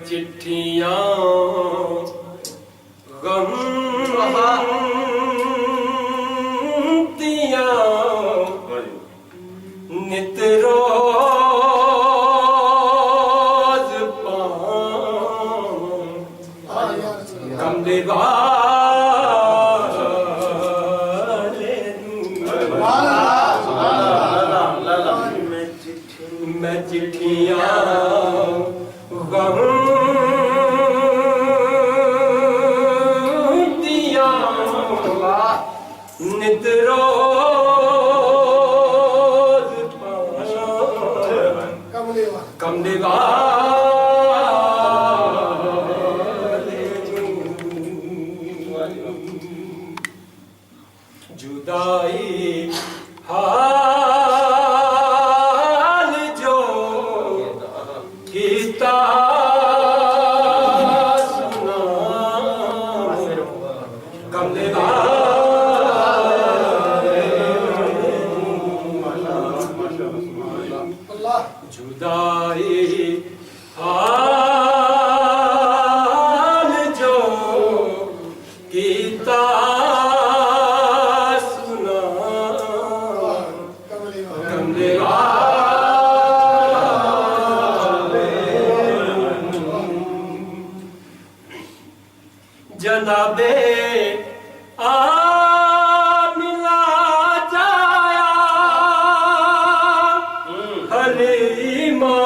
چٹھیاں غم دیاں نت روز پاں کملے والے میں چٹھیاں غم دیاں نت روز پاں کملے والے جدائی حال جو کیتا سنا کملے جدائی حال جو کیتا سنا کملے جنابے آملہ جایا حلیمہ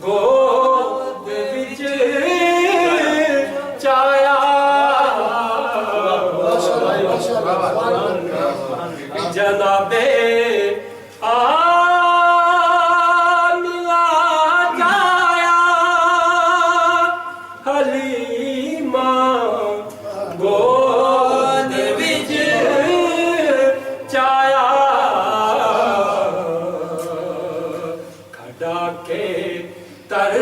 گود وچ چایا جنابے آملہ جایا حلیمہ گود وچ چایا کھڈا کے تر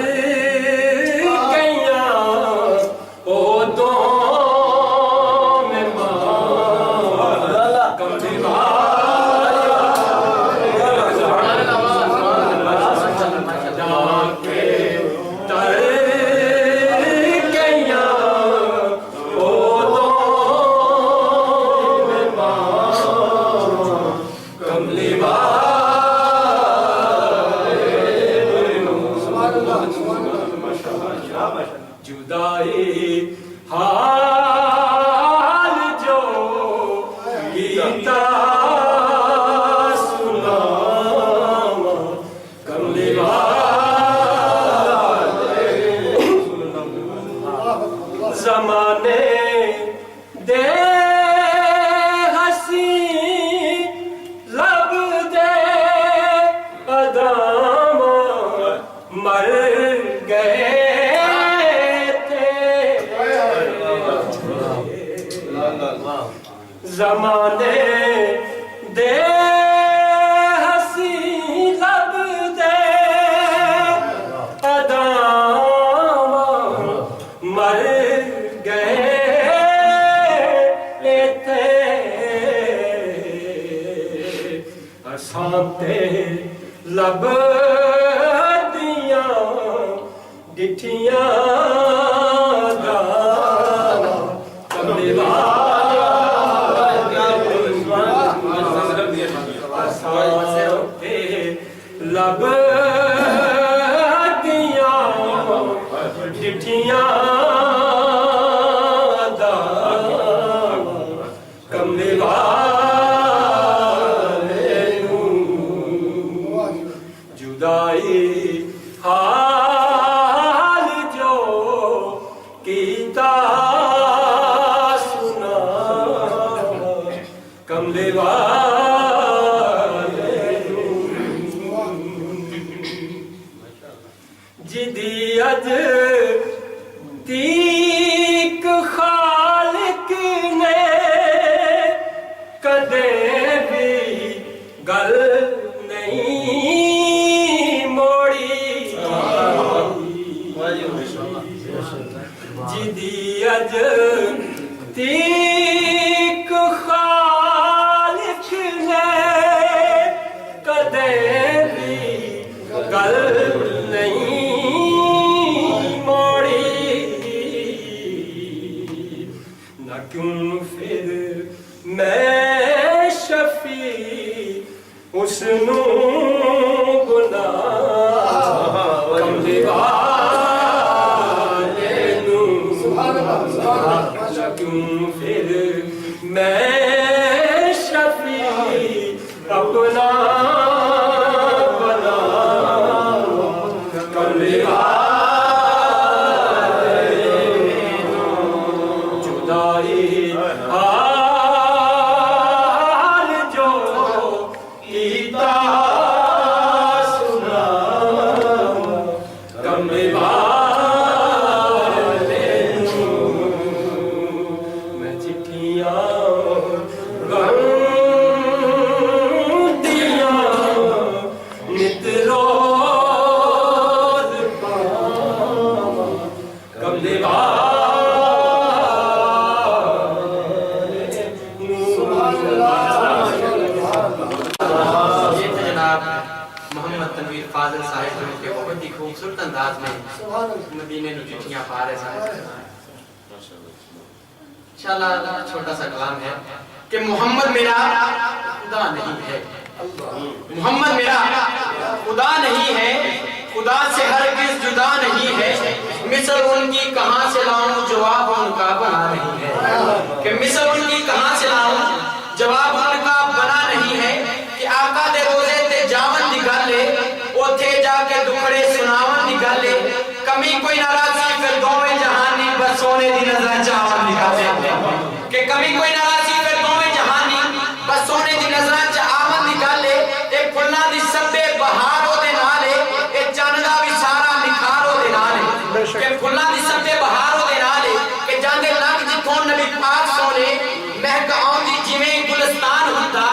گئیاں او دوں میں ماں کملے جدائی حال جو کیتا سنا کملے والے زمانے دے ہسی لب دے ادام مر گئے زمانے دے ہسی لب دے ادام مر گئے تھے ہساں تے لب دیاں ڈٹھیاں کملے لب دیاں ڈٹھیاں کملے والے جدائی حال جو کیتا سنا کملے جدی اج تیک خالق نے کدے بھی گل نہیں موڑی جدی اج تیک خالق نے کدے بھی گل نہیں محمد تنویر فاضل صاحب جو کہ بہت ہی خوبصورت انداز میں مدینے نو چٹھیاں پا رہے ہیں. انشاءاللہ چھوٹا سا کلام ہے کہ محمد میرا خدا نہیں ہے. محمد میرا خدا نہیں ہے, خدا سے ہرگز جدا نہیں ہے. مثل ان کی کہاں سے لاؤں جواب ان کا بنا نہیں ہے. کہ مثل ان کی کہاں سے لاؤں جواب ان کا بنا نہیں ہے. کہ آقا دے روزے تے جاون نکال لے, اوتھے جا کے دکھڑے سناون نکال لے. کمی کوئی ناراضی پھر دوویں جہانی بس سونے دی نظر چاون نکال لے. کہ کمی کوئی ناراضی پھر دوویں جہانی بس سونے دی نظر چاون نکال لے. اے پھلاں دی سبے بہار او دے نال اے, اے چن دا وی سارا نکھار او دے نال اے. کہ پھلاں دی سبے بہار او دے نال اے, کہ جاندے لنگ جتھوں نبی پاک سونے مہک آؤندی جویں گلستان ہوندا.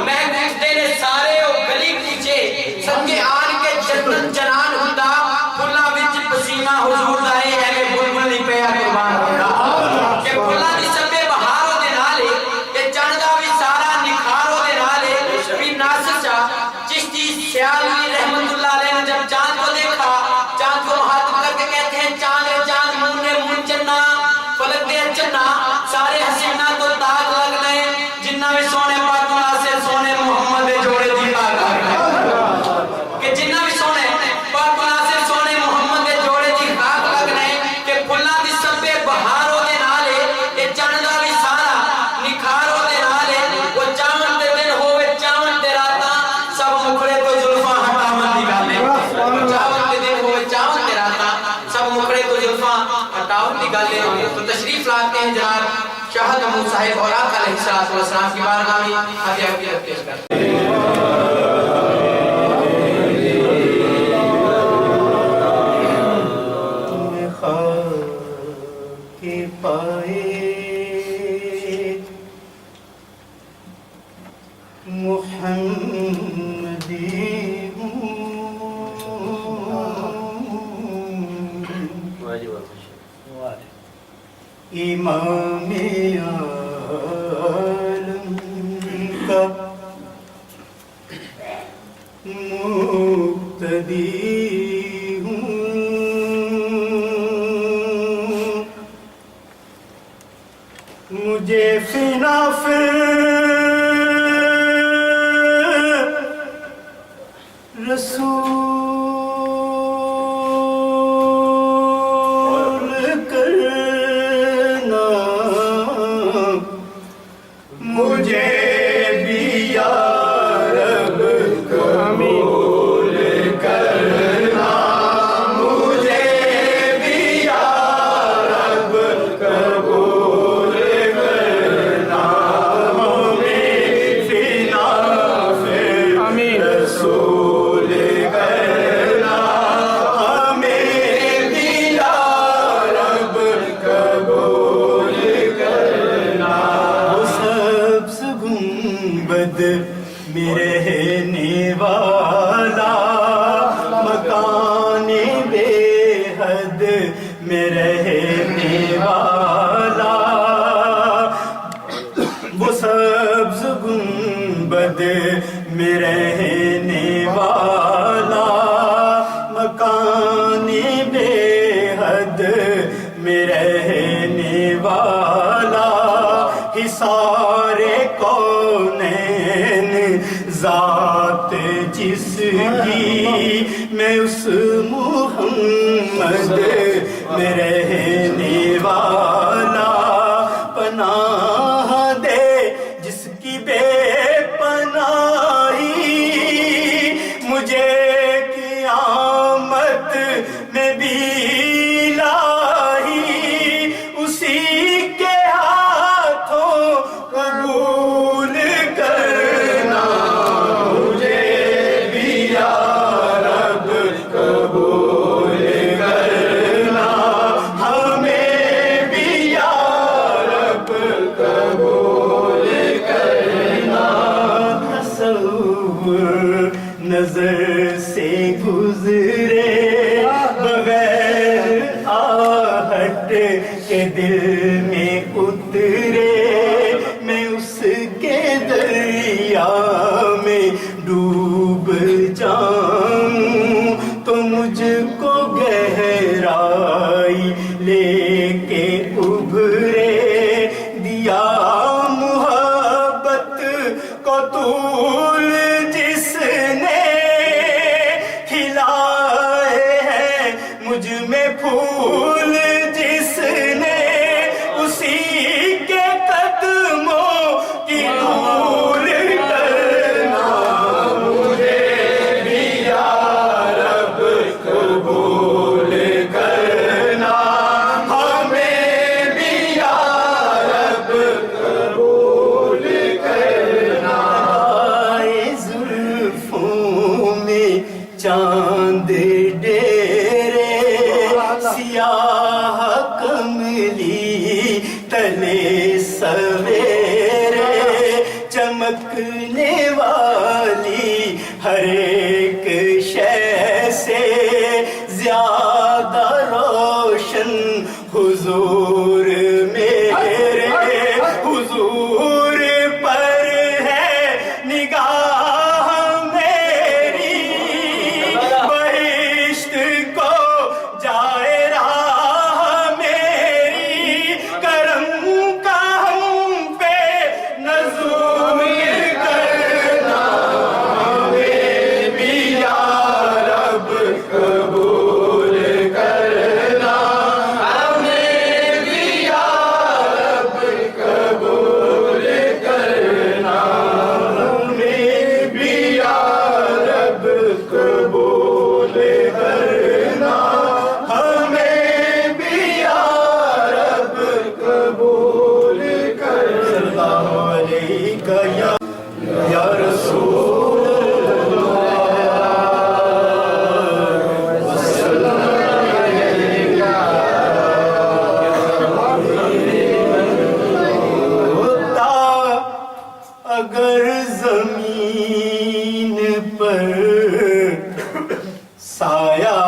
مہک اٹھدے نے سارے او گلی کوچے سنگے آن کے جنت جنان ہوندا. پھلاں وچ پسینہ حضور دا اے ایویں بلبل نہیں پیا قربان ہوندا. کہ پھلاں دی سبے بہار او دے نال اے, اے چن دا وی سارا نکھار او دے نال اے. وی ناصر شاہ چشتی سیالوی رحمت اللہ علیہ نے جب چاند کو دیکھا, چاند کو ہاتھ کر کے کہتے ہیں چاند ہے چاند منہ نے منہ چنا فلک دے چنا سارے حسینہ تو داغ لگ لیں جنہ میں سونے پاک ناصر سونے محمد دے جوڑے دی پاک لگ لیں. کہ جنہ میں سونے پاک ناصر سونے محمد دے جوڑے دی پاک لگ لیں. کہ پھلاں دی سبے بہار او دے نال اے, اے چن دا وی سارا نکھار او دے نال اے. وہ چاون دے دن ہوے چاون دے راتاں سب مکھڑے تو زلفاں ہٹاون دی گل اے. چاون دے دن ہوے چاون دے راتاں سب مکھڑے تو زلفاں ہٹاون دی گل اے. تو تشریف لاتے ہیں جناب شاہ محمود صاحب اور آقا علیہ السلام کی بارگاہ میں ہدیہ پیش کرتے ہیں. کے پائے محمدی امام عالم کا مقتدی مجھے فنا رسول کرنا, مجھے بھی یا رب قبول کرنا, مجھے بھی یا رب قبول کرنا. رسول کرنا ہمیں بھی یا رب قبول کرنا. وہ سبز گنبد میں رہنے والا, مکان بے حد میں رہنے والا. وہ سبز گنبد میں رہنے والا, مکان بے حد میں رہنے والا. حصار کونین ذات جس کی, میں اس محمد میں رہنے والا. پناہ دے جس کی بے پناہی, مجھے قیامت میں بھی لاہی. اسی کے ہاتھوں قبول کرنا, مجھے بھی یا رب قبول کرنا, ہمیں بھی یا رب قبول کرنا. تصور نظر سے گزرے بغیر آہٹ کے دل میں اترے, میں اس کے دریا میں ڈوب جاؤں. پھول جس نے اسی کے قدموں کی دھول کرنا مجھے بھی یا رب قبول کرنا ہمیں بھی یا رب قبول کرنا زلفوں میں چاند ڈیرے سیاہ کملی تلے سویرے چمکنے والی ہر ایک شے سے زیادہ روشن حضور میرے حضور پر ہے نگاہ میری بہشت کو جائے راہ میری کرم کا ہم پہ نزول کرنا ہمیں بھی یا رب قبول کرنا ہمیں بھی یا رب قبول کرنا ہمیں بھی یا رب قبول کرنا ہمیں بھی یا رب قبول کرنا صلی اللہ علیہ یا رسول ہوتا اگر زمین پر سایہ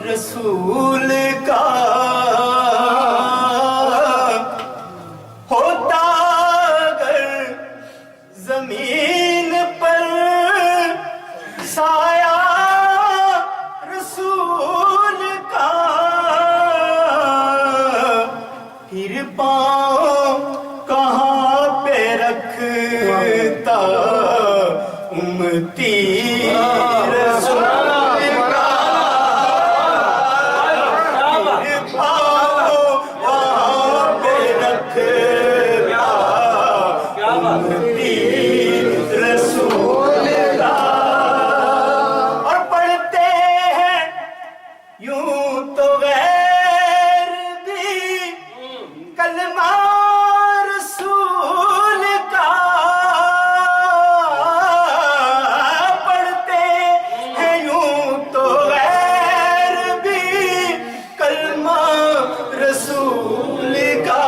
رسول کا ہوتا اگر زمین پر سایہ رسول کا پھر پاؤں کہاں پہ رکھتا امتی رسول کا پھر پاؤں وہاں پہ رکھتا امتی رسول کا اور پڑھتے ہیں یوں تو غیر بھی کلمہ رسول کا پڑھتے ہیں یوں تو غیر بھی کلمہ رسول کا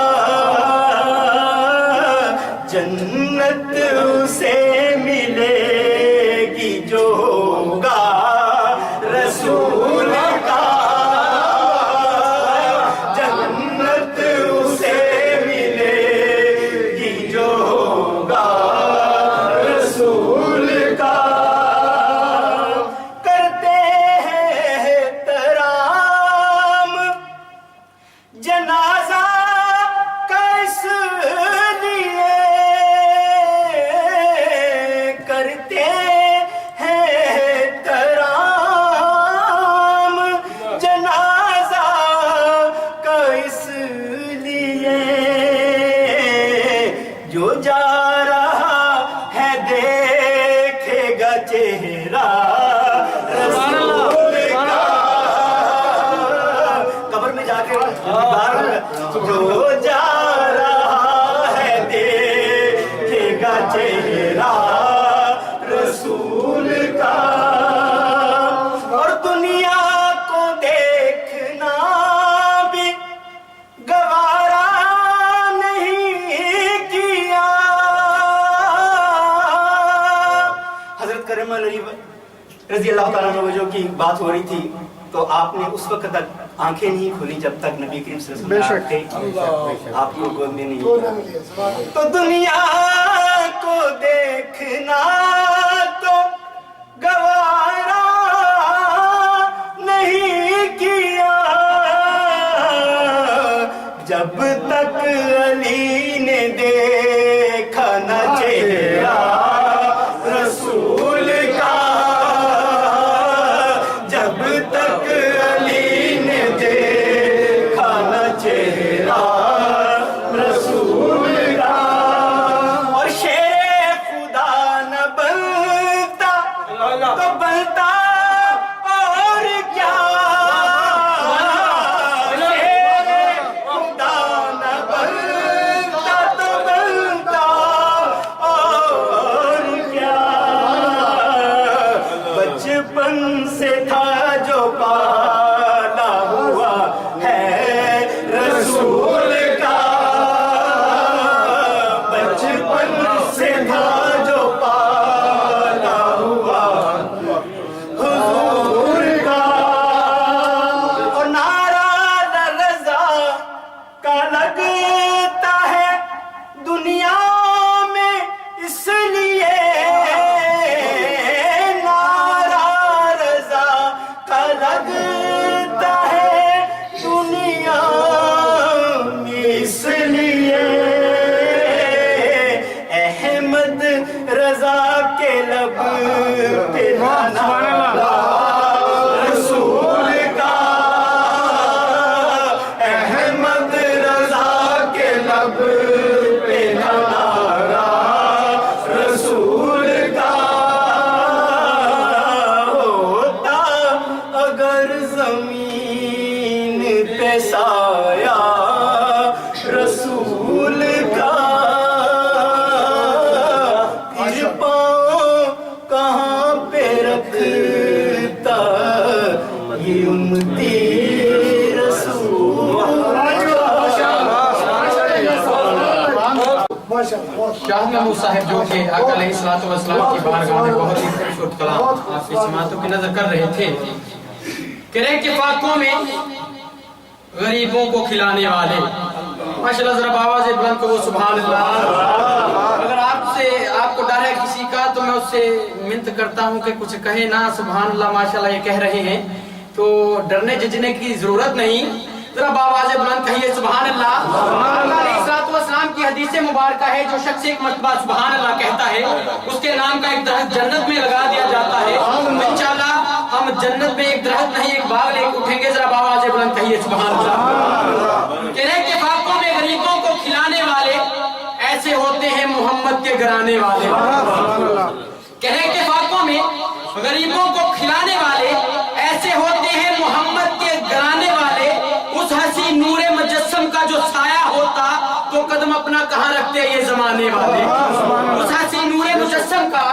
جنت اسے ملے گی جو ہوگا رسول کا جنت اسے ملے گی جو ہوگا رسول کا کرتے ہیں احترام جنازہ کس لیے کرتے ہیں احترام جنازہ کس لیے جو جا رہا ہے دیکھے گا چہرہ رسول کا قبر میں جا کے جو جا رہا ہے دیکھے گا چہرہ رسول کا اور دنیا کو دیکھنا بھی گوارا نہیں کیا حضرت کرم علی رضی اللہ تعالیٰ عنہ جو کی بات ہو رہی تھی تو آپ نے اس وقت تک آنکھیں نہیں کھولی جب تک نبی کریم صلی اللہ علیہ وسلم آپ کو گود میں نہیں لیا تو دنیا کو دیکھنا تو گوارا نہیں کیا جب تک علی نے دیکھا نہ چہرہ رسول کا جب تک علی तो बनता और क्या खुदा न बनता तो बनता और क्या बचपन से था जो पाला हुआ है रसूल का बचपन से था जो पाला हुआ हुजूर का और नारा रज़ा का लगता है दुनिया में इसलिए नारा रज़ा का लगता है दुनिया में इसलिए अहमद रज़ा के लब पे नारा रसूल का अहमद रज़ा के लब पे नारा रसूल का होता अगर जमीन पे साया रसूल का फिर पाँव कहाँ पे रखता ये उम्मती रसूल शाह महमूद साहब जो कि आका अलैहिस्सलातु वस्सलाम की बारगाह में बहुत ही खूबसूरत कलाम आपकी समातों की नजर कर रहे थे। कह रहे कि फाकों में गरीबों को खिलाने वाले माशाल्लाह जरा आवाज़ बुलंद करो सुभान अल्लाह। अगर आपको डर है किसी का तो मैं उससे मिन्नत करता हूँ कि कुछ कहे ना सुभान अल्लाह माशाल्लाह ये कह रहे हैं तो डरने झिझने की जरूरत नहीं, जरा आवाज़ बुलंद कहिए सुभान अल्लाह। अलैहिस्सलाम की हदीस मुबारक है जो शख्स एक मर्तबा सुभान अल्लाह कहता है उसके नाम का एक दरख्त जन्नत में लगा दिया जाता है। इंशाअल्लाह हम जन्नत में एक दरख्त नहीं एक बाग लेकर उठेंगे, जरा आवाज़ बुलंद कहिए सुभान अल्लाह। कह रहे कि फाकों में गरीबों को खिलाने वाले ऐसे होते हैं मोहम्मद के घराने वाले। कह रहे कि फाकों में गरीबों को खिलाने वाले ऐसे होते हैं मोहम्मद के घराने वाले। उस हसी नूरे मुजस्सम का जो साया होता तो कदम अपना कहाँ रखते ये जमाने वाले। उस हसी नूरे मुजस्सम का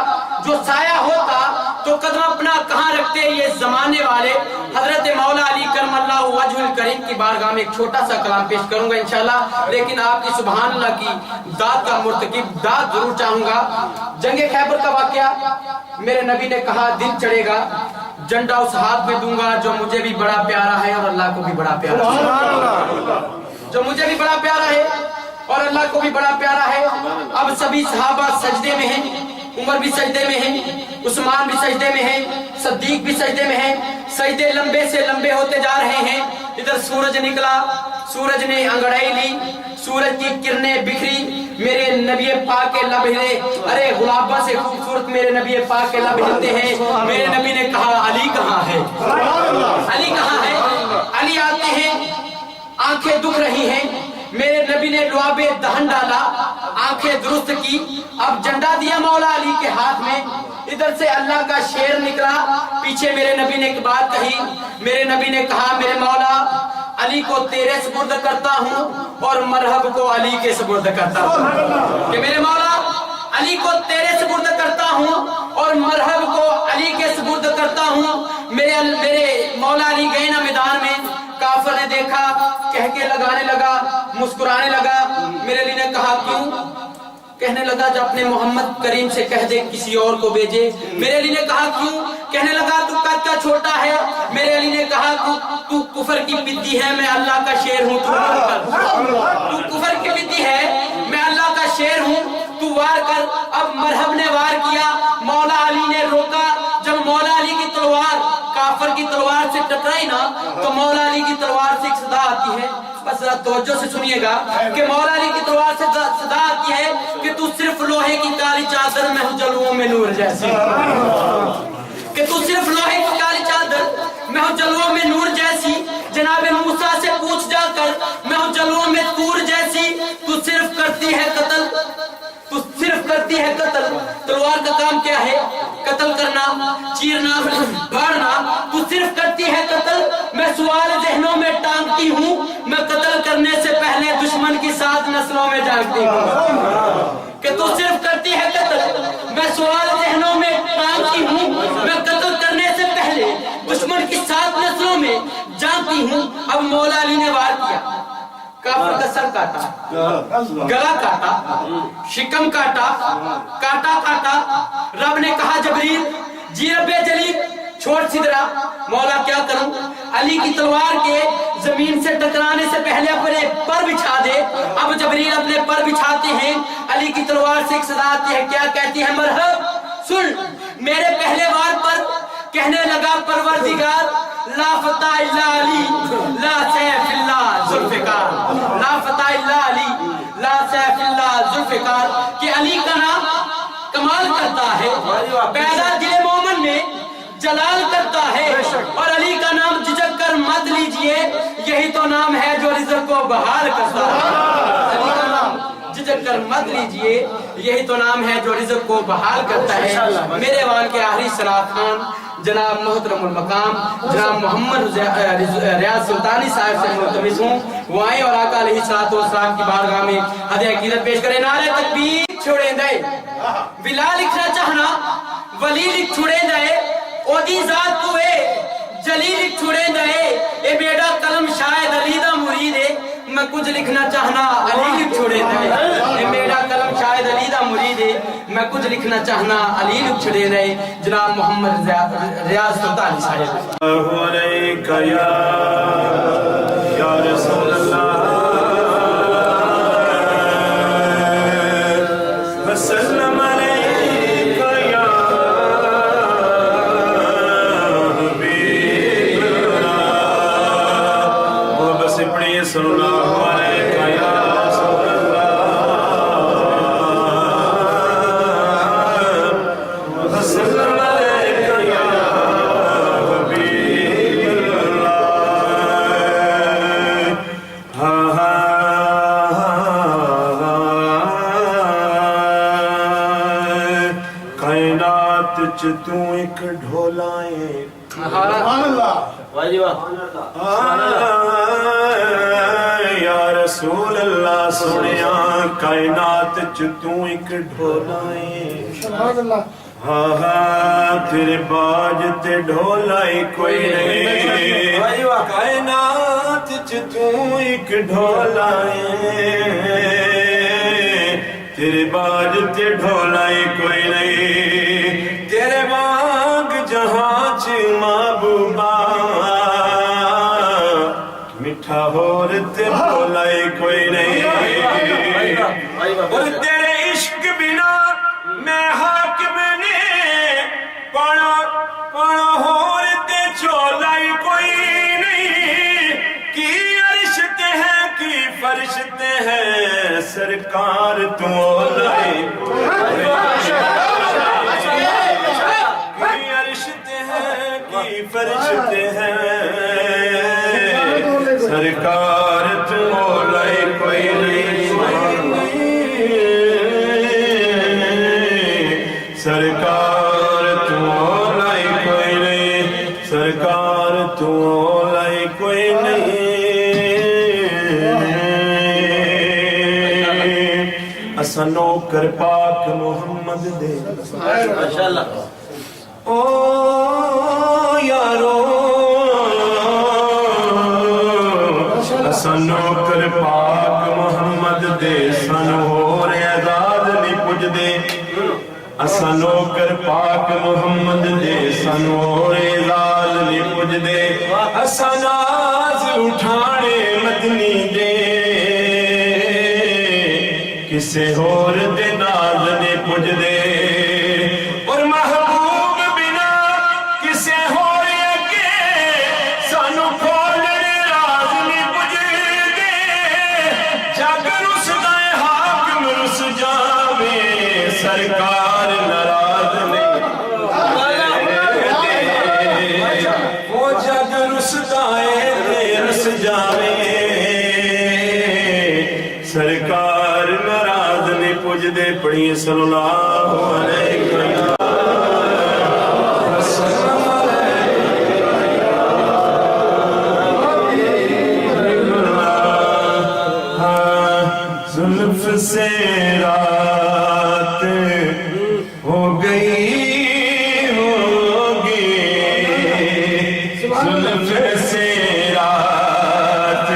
जो साया होता तो कदम अपना कहाँ रखते ये जमाने वाले। हजरत मौला अली करमल्लाहु वजहुल करीम की बारगाह में एक छोटा सा कलाम पेश करूंगा इंशाल्लाह, लेकिन आपकी सुभान अल्लाह की दाद का मुर्तकिब दाद जरूर चाहूंगा। जंगे खैबर का वाकया, मेरे नबी ने कहा दिन चढ़ेगा झंडा उस हाथ में दूंगा जो मुझे भी बड़ा प्यारा है और अल्लाह को भी बड़ा प्यारा है, जो मुझे भी बड़ा प्यारा है और अल्लाह को भी बड़ा प्यारा है। अब सभी सहाबा सजदे में हैं, उमर भी सजदे में है, उस्मान भी सजदे में है, सद्दीक भी सजदे में है। सजदे लंबे से लंबे होते जा रहे हैं। इधर सूरज निकला, सूरज ने अंगड़ाई ली, सूरज की किरणें बिखरी, मेरे नबी पाक के लब हिले। अरे गुलाबा से खूबसूरत मेरे नबी पाक के लब हिलते हैं। मेरे नबी ने कहा अली कहाँ है, अली कहाँ है। अली आते हैं, आंखें दुख रही हैं। मेरे नबी ने लुआबे दहन डाला, आंखें दुरुस्त की, अब झंडा दिया मौला अली के हाथ में। इधर से अल्लाह का शेर निकला, पीछे मेरे नबी ने एक बात कही। मेरे नबी ने कहा मेरे मौला अली को तेरे सुपुर्द करता हूँ और मरहब को अली के सुपुर्द करता हूँ। कि मेरे मौला अली को तेरे सुपुर्द करता हूँ और मरहब को अली के सुपुर्द करता हूँ। मेरे मौला अली गए ना मैदान में, काफिर ने देखा, कह के लगाने लगा, मुस्कुराने लगा। मेरे अली ने कहा क्यों? कहने लगा जब अपने मोहम्मद करीम से कह दे किसी और को भेजे। मेरे अली ने कहा क्यों? कहने लगा तू कद का छोटा है। मेरे अली ने कहा तू कुफर की पिद्दी है, मैं अल्लाह का शेर हूँ, तू कुफर की पिद्दी है, मैं अल्लाह का शेर हूँ, तू वार कर। अब मरहब ने वार किया, मौला अली ने रोका। जब मौला अली की तलवार काफिर की तलवार से टकराई ना, तो मौला अली की तलवार से एक सदा आती है, बस जरा तवज्जो से सुनिएगा कि मौला अली की तलवार से सदा आती है कि तू सिर्फ लोहे की काली चादर में हूँ जलवों में नूर जैसी, कि तू सिर्फ लोहे की काली चादर मैं हूँ जलवों में नूर जैसी। जनाबे मूसा से पूछ जाकर मैं हूँ जलवों में तूर जैसी। तू सिर्फ करती है कत्ल, तू सिर्फ करती करती है कत्ल, तलवार का काम क्या है? कत्ल करना, चीरना, फाड़ना। तू सिर्फ करती है कत्ल। मैं सवाल ज़हनों में टांगती हूँ, मैं कत्ल करने से पहले दुश्मन की 7 नस्लों में जानती हूँ कि तू सिर्फ करती है कत्ल। मैं सवाल ज़हनों में टांगती हूँ, मैं कत्ल करने से पहले दुश्मन की 7 नस्लों में जानती हूँ। अब मौला अली ने वार किया, काफिर का सर काटा, गला काटा, शिकम काटा, काटा काटा। रब ने कहा जबरील जी रब्बे जलील छोड़ सिदरा। मौला क्या करूं? अली की तलवार के जमीन से टकराने से पहले अपने पर बिछा दे। अब जबरील अपने पर बिछाते हैं, अली की तलवार से एक सदा आती है, क्या कहती है? मरहब सुन। मेरे पहले वार पर कहने लगा परवरदिगार ला फता इल्ला अली ला सैफ इल्ला जुल्फिकार, ला फता इल्ला अली ला सैफ इल्ला जुल्फिकार। कि अली का नाम कमाल करता है, पैदा दिल मोमन में जलाल करता है। और अली का नाम झिझक कर मत लीजिए, यही तो नाम है जो रिज़्क़ को बहाल करता है। अली का नाम झिझक कर मत लीजिए, यही तो नाम है जो रिज़्क़ को बहाल करता है। मेरे वाल के आखिरी सलाह खान जनाब मोहतरमुल मकाम जनाब मोहम्मद रियाज सुल्तानी साहब से मुल्तमिस हूँ, वो आए और आका अलैहिस्सलातु वस्सलाम की बारगाह में हदिया अकीदत पेश करें। नारे तकबीर छोड़े दे, बिला लिखना चाहना वली लिख छुड़े दे, ओदी जात तुए जली लिख छुड़े दे। ए बेड़ा कलम शायद अली दा मुरीद है, मैं कुछ लिखना चाहना अली लिख छुड़े दे। ए बेड़ा कलम शायद अली दा मुरीद है, मैं कुछ लिखना चाहना अली लिख छुड़े दे। जनाब मोहम्मद रियाज सुल्तानी साहब। या रसूल अल्लाह वसल्लम अलैका या हबीब अल्लाह। वो बस पढ़िए सल्लल्लाहु अलैका या रसूल अल्लाह वसल्लम अलैका या हबीब अल्लाह। कायनात च तू एक ढोलाए, या रसूल अल्लाह सुनिया कायनात च तू एक ढोलाए। हाँ हाँ तेरे बाज ते ढोलाई कोई नहीं, कायनात च तू एक ढोलाए। तेरे बाज ते ढोलाई कोई नहीं, तेरे बाग जहां च महबूबा मिठा होर ते ढोलाई कोई नहीं। और तेरे इश्क बिना मैं हाकिम ने पढ़ा पढ़ा होर ते चोलाई कोई नहीं। की अरिश्ते हैं की फरिश्ते हैं सरकार तू लाई की अरिश्ते हैं की फरिश्ते हैं सरकार तू लाई कोई नहीं। सरकार तू लाई कोई नहीं, सरकार तू लाई कोई नहीं। असा नौकर पाक मोहम्मद दे ओ यारो, असा नौकर पाक मोहम्मद दे सन होर एजाज नहीं पुजदे। असा नौकर पाक मोहम्मद दे सन होर एजाज नहीं पुजदे। असा नाज उठाने मदनी दे किसे होर दे नाज नहीं पुजदे। और महबूब बिना किसे होर अगे सानू खोलने राज नहीं पुजदे। जग रुसदा है हाकिम रुस जावे सरकार नाराज नहीं। वो जग रुसदा है रुस जावे सरकार नाराज नहीं पुजदे। سجدے پڑھیے صلی اللہ علیہ وسلم زلف سے رات ہو گئی ہوگی زلف سے رات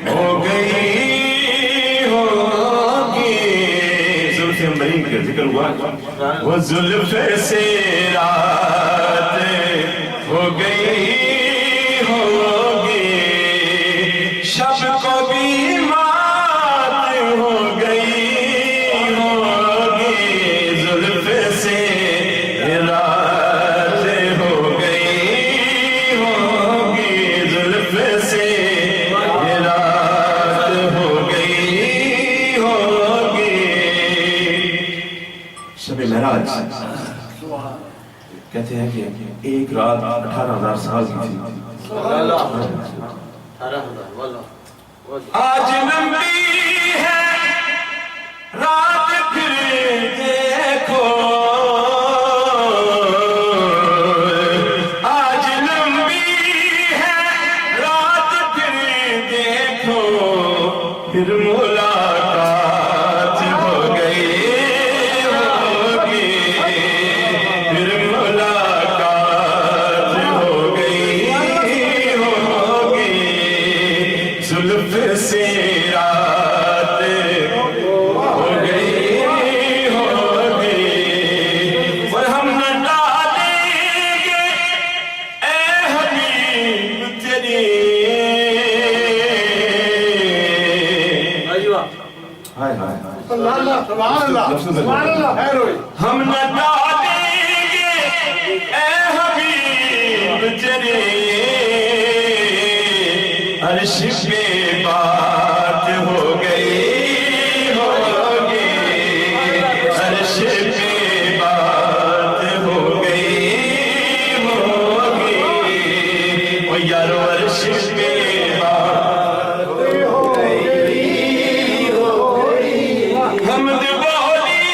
ہو گئی ہوگی زلف امبرین کا ذکر ہوا وہ زلف سے رات ہو گئی ہوگی شب کو بھی مات ہو گئی ہوگی زلف سے رات ہو گئی ہوگی زلف سے رات ہو گئی ہوگی شب معراج کہتے ہیں کہ ایک رات 18,000 سال کی تھی آج لمبی ہے رات پھر دیکھو آج لمبی ہے رات پھر دیکھو پھر ملاقات ہو گئی ہوگی پھر ملاقات ہو گئی ہوگی زلف سے رات ہو گئی ہوگی اور ہم نہ ڈالیں گے اے حبیب تیری ہم نہ ڈالیں گے اے حبیب تیری عرش پہ بات ہو گئی ہوگی عرش پہ بات ہو گئی ہوگی او یارو عرش پہ بات ہو گئی ہوگی حمد بولی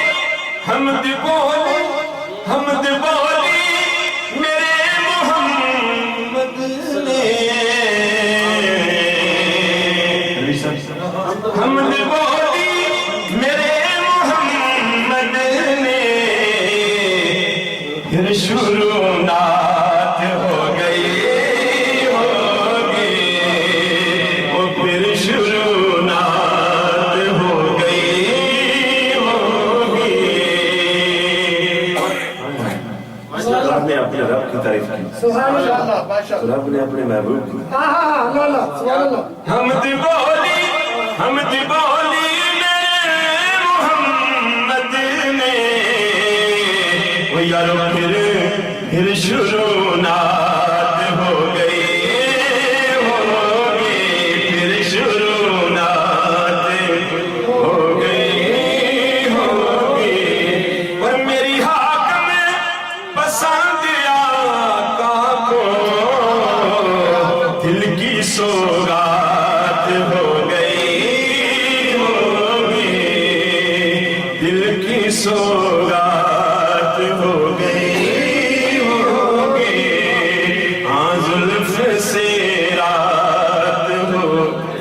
حمد بولی حمد بولی میرے محمد نے حمد بولی میرے محمد نے پھر شروع نعت ہو گئی ہوگی وہ پھر شروع نعت ہو گئی ہوگی رب نے اپنے رب کی تعریف کی رب نے اپنے محبوب کی حمد بولی حمد بولی میرے محمد نے وہ یارو پھر شروع نعت ہو گئی ہوگی پھر شروع نعت ہو گئی ہوگی اور میری حاکم پسند آقا کو دل کی سوغات ہو گئی ہوگی دل کی سوغات ہو گئی ہوگی ہاں زلف سے رات ہو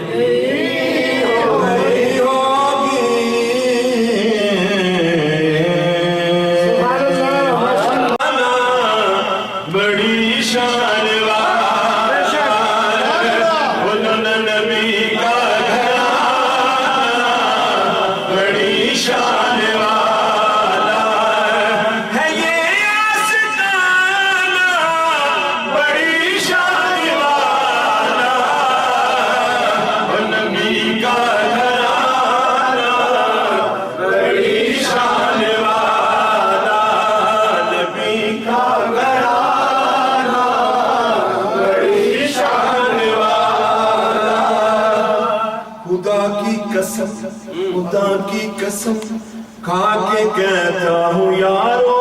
گئی ہوگی بڑی شان بولو نا نبی کا گھرانہ بڑی شان والا ہے یہ آستانہ بڑی شان والا وہ نبی کا گھرانہ بڑی شان والا نبی کا گھرانہ بڑی شان والا خدا کی قسم کھا کے کہتا ہوں یارو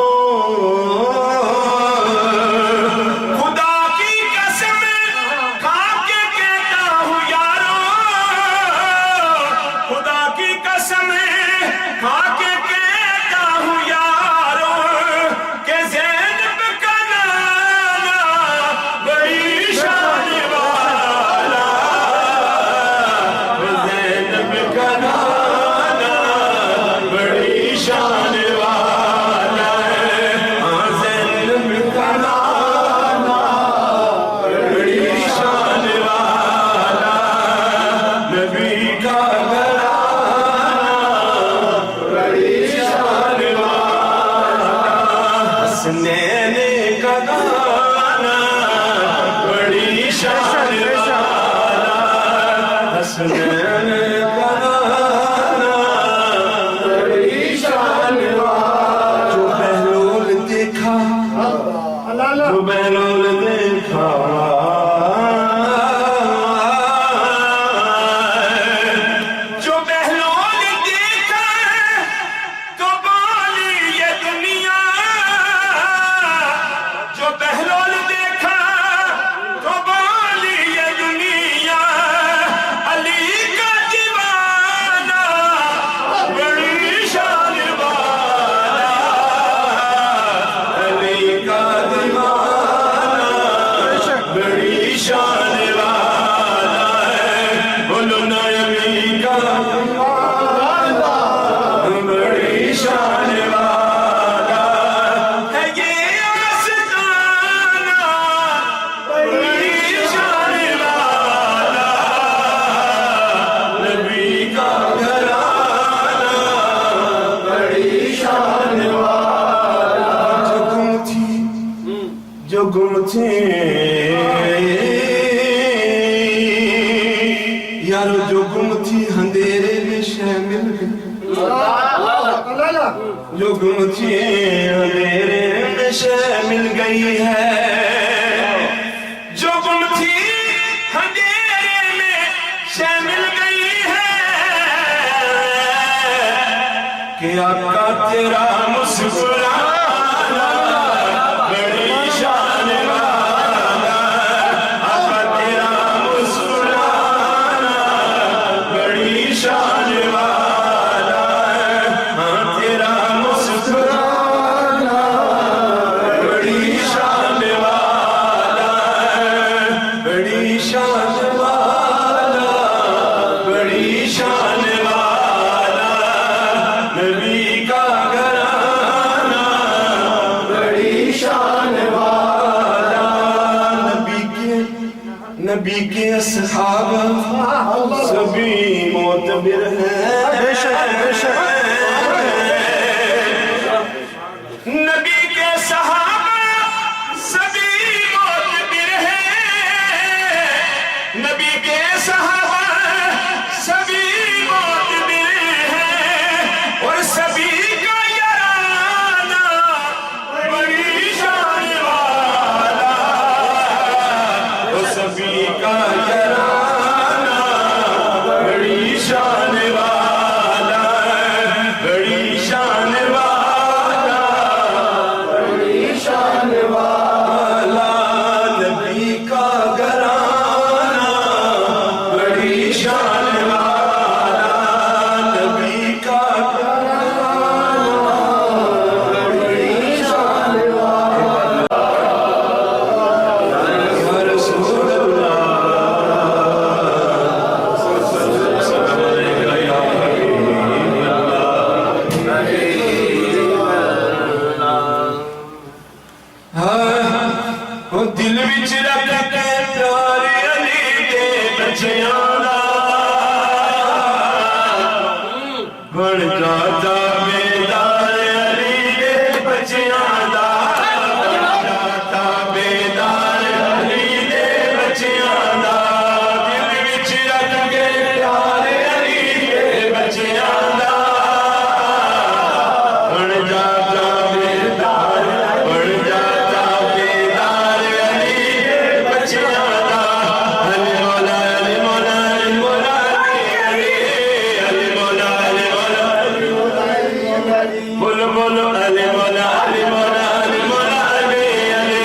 خدا کی قسم کھا کے کہتا ہوں یارو خدا کی قسم کھا बहलोल देखा जो बहलोल देखा तो बोली ये दुनिया, जो बहलोल देखा तो बोली ये दुनिया, अली का दीवाना बड़ी शान वाला, अली का दीवाना बड़ी शान वाला है। बोलो ना अली का दीवाना बड़ी शान वाला है ये आस्ताना बड़ी शान वाला, नबी का घराना बड़ी शान वाला। जो गुम थी यारो, जो गुम थी अंधेरे में शामिल गई, जो गुम थी अंधेरे में शामिल गई है, जो गुम थी अंधेरे में शामिल गई है, कि आका तेरा मुस्कुराना बड़ी शान वाला, आका तेरा मुस्कुराना बड़ी शान वाला, हाँ तेरा मुस्कुराना बड़ी शान वाला, बड़ी शान वाला, बड़ी शान वाला, नबी का घराना बड़ी शान वाला। नबी के असहाबा सभी मोतबिर हैं, नबी के सहाबा सभी मोतबिर हैं, नबी के सहाबा सभी मोतबिर हैं, और सभी का याराना बड़ी शान वाला, वो सभी का घराना बड़ी शान वाला, बड़ी शान वाला, बड़ी शान वाला, नबी का घराना बड़ी शान वाला, नबी का घराना बड़ी शान वाला। या रसूल अल्लाह ਉਹ ਦਿਲ ਵਿੱਚ ਰੱਖ ਕੇ ਪਿਆਰ ਅਲੀ ਦੇ ਬੱਚਿਆਂ ਦਾ ਬਣ ਜਾਦਾ ਬੇਦਾਰ ਅਲੀ ਦੇ ਬੱਚਿਆਂ ਦਾ, ਬਣ ਜਾਦਾ ਬੇਦਾਰ ਅਲੀ ਦੇ ਬੱਚਿਆਂ ਦਾ, ਦਿਲ ਵਿੱਚ ਰੱਖ ਕੇ ਪਿਆਰ ਅਲੀ ਦੇ ਬੱਚਿਆਂ ਦਾ, ਬਣ ਜਾਦਾ ਬੇਦਾਰ, ਬਣ ਜਾਦਾ ਬੇਦਾਰ ਅਲੀ ਦੇ ਬੱਚਿਆਂ ਦਾ। ਅਲੀ ਮੌਲਾ ਅਲੀ ਮੌਲਾ ਅਲੀ ਮੌਲਾ ਅਲੀ ਅਲੀ ਮੌਲਾ ਅਲੀ ਮੌਲਾ ਬੋਲੋ ਬੋਲੋ ਅਲੀ ਮੌਲਾ ਅਲੀ ਮੌਲਾ ਅਲੀ ਮੌਲਾ ਅਲੀ ਅਲੀ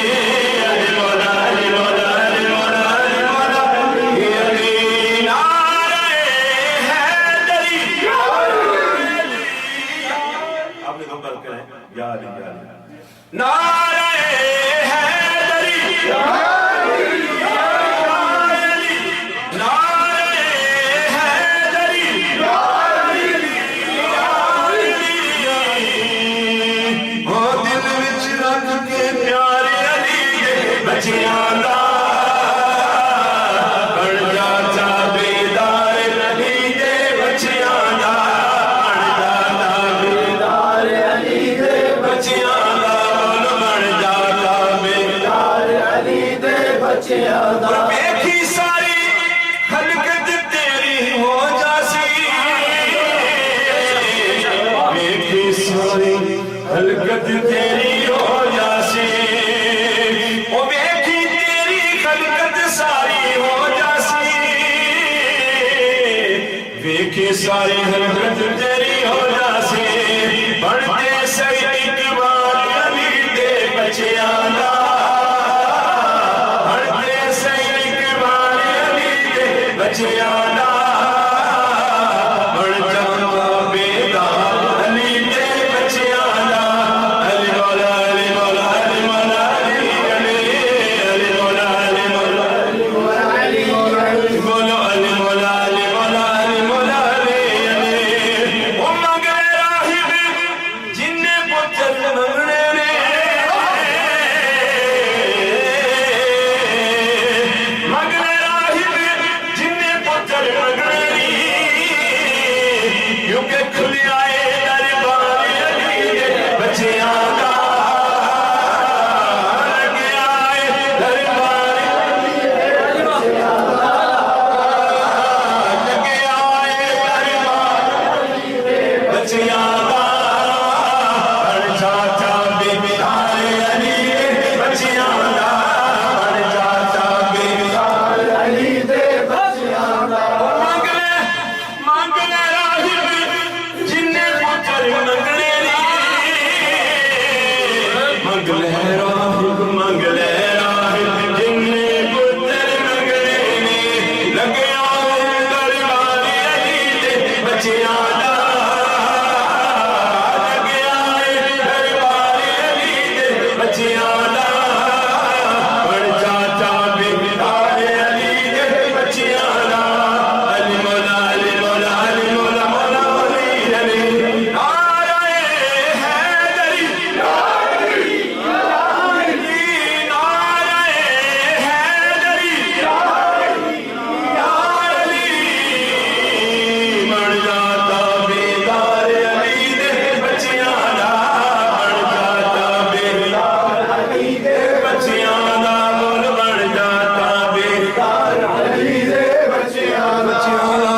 ਅਲੀ ਮੌਲਾ ਅਲੀ ਮੌਲਾ ਅਲੀ ਮੌਲਾ ਅਲੀ ਮੌਲਾ ਅਲੀ ਅਲੀ। नारे हैदरी आपने दो बार करें या अली या अली। नारे हैदरी नारे हैदरी ओ दिल विच रख के प्यार अली दे बच्चियां दा, बन जाता बेदार अली दे बच्चियां दा, बन जाता बेदार अली दे बच्चियां दा, बन जाता बेदार अली दे बच्चियां दा। देखी सारी हलकत तेरी हो जासी, देखी सारी हलकत तेरी हो जासी, ओ देखी कि सारी हरकत तेरी हो जासी बनते सही इकबाल अली दे बच्चियां दा बनते सही इकबाल अली दे बच्चियां दा बन जावा बेदार अली दे बच्चियां दा अली मौला अली मौला अली मौला अली अली अली मौला अली मौला अली मौला अली बोलो अली मौला अली मौला अली मौला अली अली ओ मगर राहिब जिन्ने पुत्र मंगने ने मगर राहिब जिन्ने पुत्र मंगने ने क्योंकि खुल आए दरबार अली दे बच्चियां दा लगे आए दरबार लगे आए दरबार बच्चियां दा बन चाचा बेदार अली दे बच्चियां दा बन चाचा बेदार अली दे बच्चियां दा मंगले राहिब जिन्ने पुत्र मंगने नी मंगले राहिब जिन्ने पुत्र मंगने नी लगे आए दरबार अली दे बच्चियां दा लगे आए दरबार अली दे बच्चियां दा बन चाचा बेदार अली दे बच्चियां दा अली मौला अली मौला अली मौला मौला अली अली नाराए हैदरी नाराए हैदरी बन जाता बेदार अली दे बच्चियां दा बन जाता बेदार अली दे बच्चियां दा बोल बन जाता बेदार अली दे बच्चियां दा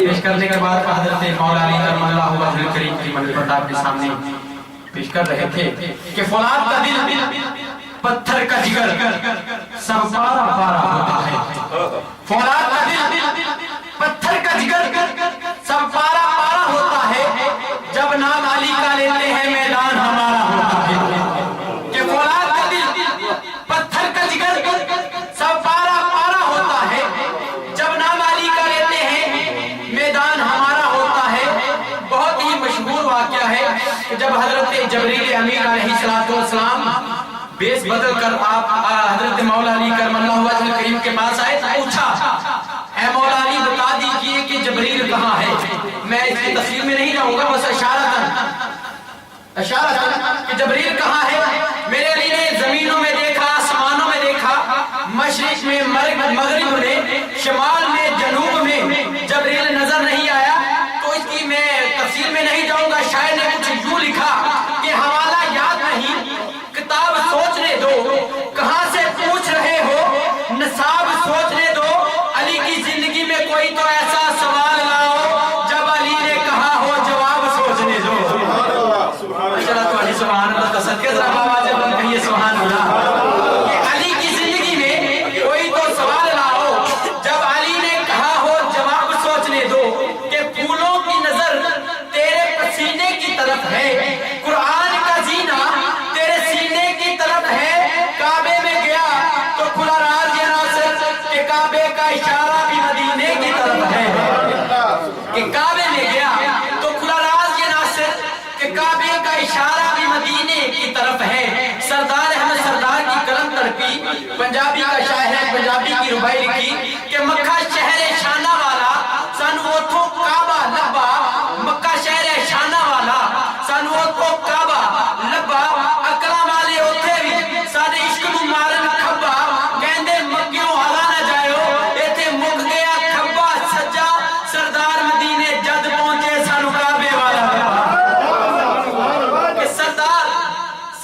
पेश करने के बाद हजरत मौला अली करमल्लाहु वजहल करीम की मंजिल पर आपके सामने पेश कर रहे थे कि फौलाद का दिल पत्थर का जिगर सब पारा पारा होता है फौलाद का दिल पत्थर का जिगर सब पारा पारा होता है जब नाम अली का लेते हैं मैदान हमारा होता है कि फौलाद का दिल पत्थर का जिगर सब पारा पारा होता है जब नाम अली का लेते हैं मैदान हमारा होता है बहुत ही मशहूर वाकया है कि जब हजरत जबरील अमीर अलैहिस्सलाम बेस बदल कर आप हजरत मौला अली करमल्लाहु वजहल करीम के पास आए तो पूछा ऐ मौला अली बता दीजिए कि जबरील कहाँ है मैं इसकी तफसील में नहीं जाऊंगा बस इशारतन कि जबरील कहाँ है मेरे अली ने जमीनों में देखा आसमानों में देखा मशरिक में मगरिब में शिमाल में जनूब में जबरील नजर नहीं आया तो इसकी मैं तफसील में नहीं जाऊंगा शायर ने कुछ यूं लिखा कि हवाला याद नहीं किताब सोचने दो कहां से पूछ रहे हो नसाब सोचने दो अली की जिंदगी में कोई तो ऐसा सवाल लाओ जब अली ने कहा हो जवाब सोचने दो सुभान अल्लाह का सदके जरा आवाज बुलंद करिए सुभान अल्लाह कि अली की जिंदगी में कोई तो सवाल लाओ जब अली ने कहा हो जवाब सोचने दो कि फूलों की नजर तेरे पसीने की तरफ है कुरान का जीना तेरे सीने की तरफ है काबे में गया तो खुला राज ये नासिर कि काबे का इशारा भी मदीने की तरफ है कि काबे में गया तो खुला राज ये नासिर कि काबे का इशारा भी मदीने की तरफ है सरदार अहमद सरदार की कलम तड़पी पंजाबी का शायर है पंजाबी की रुबाई लिखी कि मक्का शहर शाना वाला सन ओथों काबा लब्बा मक्का शहर शाना वाला सन ओथों काबा लब्बा अकला वाले ओथे भी साडे इश्क नू मारन खब्बा कहंदे मक्कियों हला ना जायो इथे मुक गया खब्बा सज्जा सरदार मदीने जद पहुंचे सानू काबे वाला कि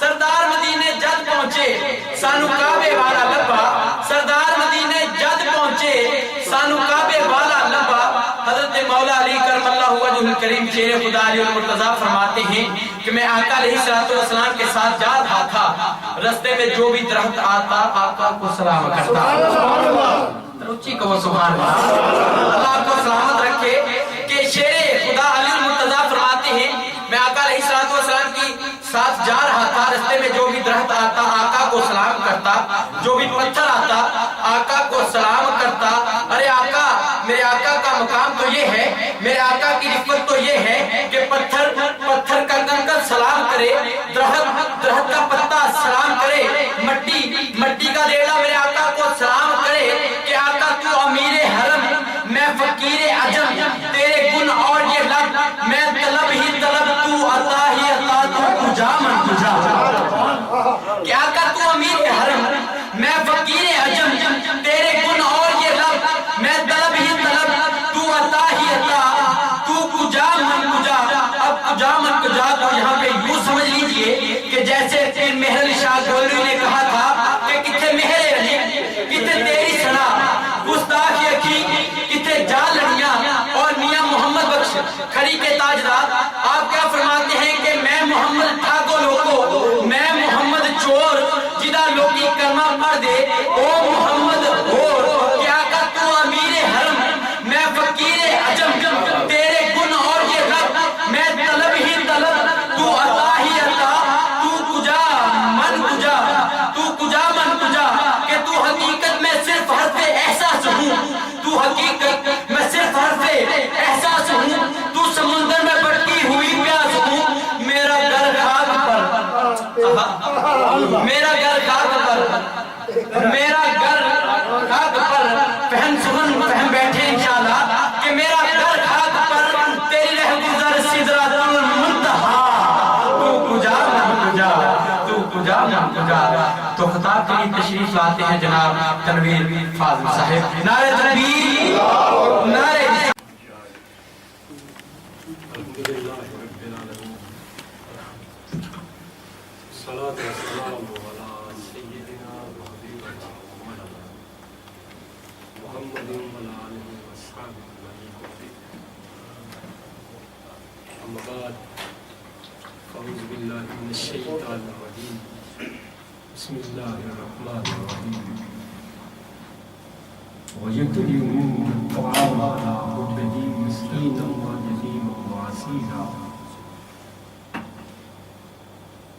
सरदार मदीने जद पहुंचे सानू काबे वाला लब्बा सरदार मदीने जद पहुंचे सानू काबे کریم شیر خدا علی المرتضیٰ فرماتے ہیں کہ میں آقا علیہ السلام کے ساتھ جا رہا تھا، رستے میں جو بھی درخت آتا آقا کو سلام کرتا. اونچی کہو سبحان اللہ. اللہ آپ کو سلامت رکھے کہ شیر خدا علی المرتضیٰ فرماتے ہیں میں آقا علیہ السلام کی ساتھ جا رہا تھا، رستے میں جو بھی درخت آتا آقا کو سلام کرتا، جو بھی پتھر آتا آقا کو سلام کرتا. ارے آقا، میرے آقا کا مقام تو یہ ہے، میرے آقا کی رفت تو یہ ہے کہ پتھر کا کنکر سلام کرے، درخت کا پتا سلام کرے، مٹی کا دیڑا میرے آقا کو سلام کرے کہ آقا تو امیر حرم، میں فقیر عجم، تیرے گن اور یہ لب، میں طلب ہی طلب، تو عطا ہی عطا، تو کجا من کجا. کہ آقا تو امیر حرم، میں فقیر عجم، تیرے گن اور یہ لب، میں طلب ہی طلب، تو عطا ہی عطا، تو کجا من کجا. اب کجا من کجا کو یہاں پہ یوں سمجھ لیجئے کہ جیسے پیر مہر علی شاہ گولوی نے کہا تھا کہ کتے مہر علی، کتے تیری سنا، گستاخ یقین، کتے جا لڑیاں، اور میاں محمد بخش کھڑی کے تاجدار آپ کیا فرماتے ہیں کہ میں محمد ٹھاکو لوگو، میں محمد چور جدہ لوگی کرما پڑھ دے، او محمد ہور. کیا کہ تو امیر حرم، میں فقیر عجم، تیرے گن اور یہ رب، میں طلب ہی طلب، تو عطا ہی عطا، تو کجا من کجا، تو کجا من کجا. کہ تو حقیقت میں صرف حرف احساس ہوں، تو حقیقت میں صرف حرف احساس ہوں، تو سمندر میں بڑھتی ہوئی پیاس ہوں. میرا گھر خاک پر، میرا گھر خاک پر، میرا گھر خاک پر، فہم سمن فہم بیٹھے انشاءاللہ کہ میرا گھر خاک پر، تیری رہ گزر سدرۃ المنتہا، تو کجا من کجا، تو کجا من کجا. تو خطاب کے لیے تشریف لاتے ہیں جناب تنویر فاضل صاحب. نعرہ تکبیر، نعرہ صلاة والسلام على سيدنا وحبيبنا ومولانا محمد وعلى آله وصحبه أجمعين. أما بعد، أعوذ بالله من الشيطان الرجيم. بسم الله الرحمن الرحيم. ويطعمون الطعام على حبه مسكينا ويتيما واسيرا